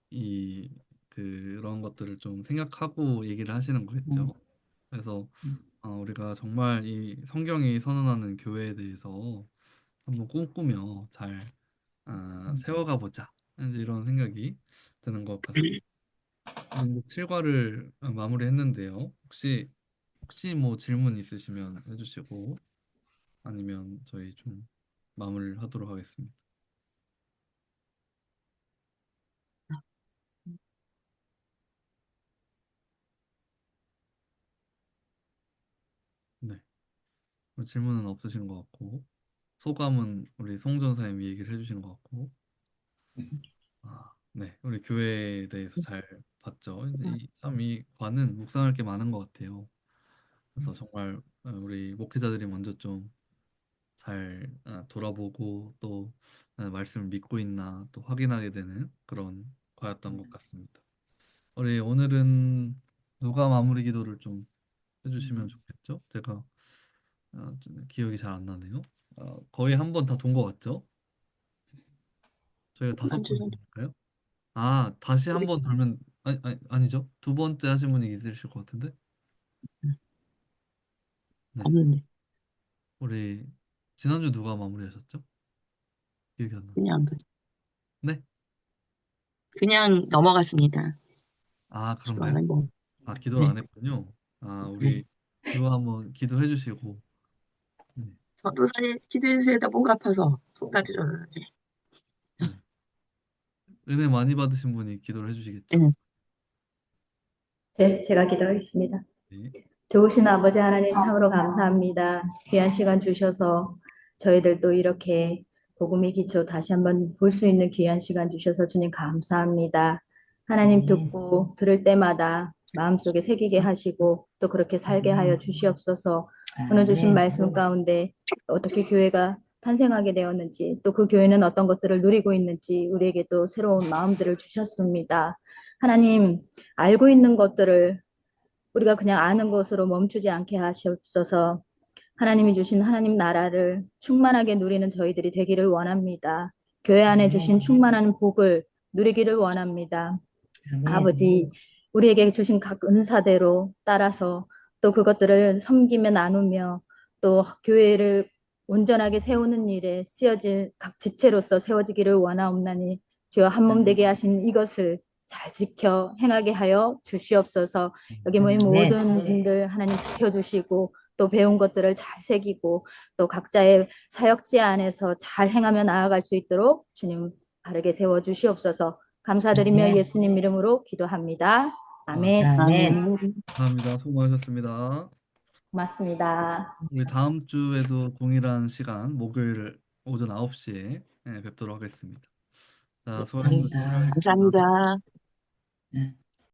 이 그런 것들을 좀 생각하고 얘기를 하시는 음, 거겠죠. 그래서 음, 우리가 정말 이 성경이 선언하는 교회에 대해서 한번 꿈꾸며 잘 세워가 보자. 이제 이런 생각이 드는 것 같습니다. 우리 이제 7과를 마무리했는데요. 혹시 뭐 질문 있으시면 해주시고 아니면 저희 좀 마무리를 하도록 하겠습니다. 네, 뭐 질문은 없으신 것 같고 소감은 우리 송 전사님이 얘기를 해주신 것 같고 네, 우리 교회에 대해서 잘 봤죠. 이제 참이 과는 묵상할 게 많은 것 같아요. 그래서 정말 우리 목회자들이 먼저 좀 잘 돌아보고 또 말씀을 믿고 있나 또 확인하게 되는 그런 과였던 것 같습니다. 우리 오늘은 누가 마무리 기도를 좀 해주시면 좋겠죠? 제가 좀 기억이 잘 안 나네요. 거의 한 번 다 돈 것 같죠? 저희가 다섯 한 주 번 정도 했을까요? 다시 한 우리 번 돌면 아니죠? 두 번째 하신 분이 있으실 것 같은데? 네. 없는데 우리 지난주 누가 마무리하셨죠? 기억이 안 나. 그냥 네? 그냥 넘어갔습니다. 기도 안 그런가요? 하고 기도를 네. 안 했군요. 네. 우리 누가 한번 기도해 주시고. 네. 전도사님 기도해 주세요. 나 목 아파서 손까지 줬는데 네. 은혜 많이 받으신 분이 기도를 해주시겠죠? 예. 제가 기도하겠습니다. 네. 좋으신 아버지 하나님 참으로 감사합니다. 귀한 시간 주셔서 저희들도 이렇게 복음의 기초 다시 한번 볼 수 있는 귀한 시간 주셔서 주님 감사합니다. 하나님 아멘. 듣고 들을 때마다 마음속에 새기게 하시고 또 그렇게 살게 하여 주시옵소서. 오늘 주신 아멘. 말씀 가운데 어떻게 교회가 탄생하게 되었는지 또 그 교회는 어떤 것들을 누리고 있는지 우리에게 또 새로운 마음들을 주셨습니다. 하나님 알고 있는 것들을 우리가 그냥 아는 것으로 멈추지 않게 하시옵소서. 하나님이 주신 하나님 나라를 충만하게 누리는 저희들이 되기를 원합니다. 교회 안에 주신 아멘. 충만한 복을 누리기를 원합니다. 아멘. 아버지, 우리에게 주신 각 은사대로 따라서 또 그것들을 섬기며 나누며 또 교회를 온전하게 세우는 일에 쓰여질 각 지체로서 세워지기를 원하옵나니 주여 한 몸 되게 하신 이것을 잘 지켜 행하게 하여 주시옵소서. 여기 모인 아멘. 모든 분들 하나님 지켜주시고 또 배운 것들을 잘 새기고 또 각자의 사역지 안에서 잘 행하며 나아갈 수 있도록 주님 바르게 세워 주시옵소서. 감사드리며 아멘. 예수님 이름으로 기도합니다. 아멘. 아멘. 아멘. 감사합니다. 수고하셨습니다. 고맙습니다. 우리 다음 주에도 동일한 시간 목요일 오전 9시에 뵙도록 하겠습니다. 자, 수고하셨습니다. 감사합니다. 감사합니다. 네.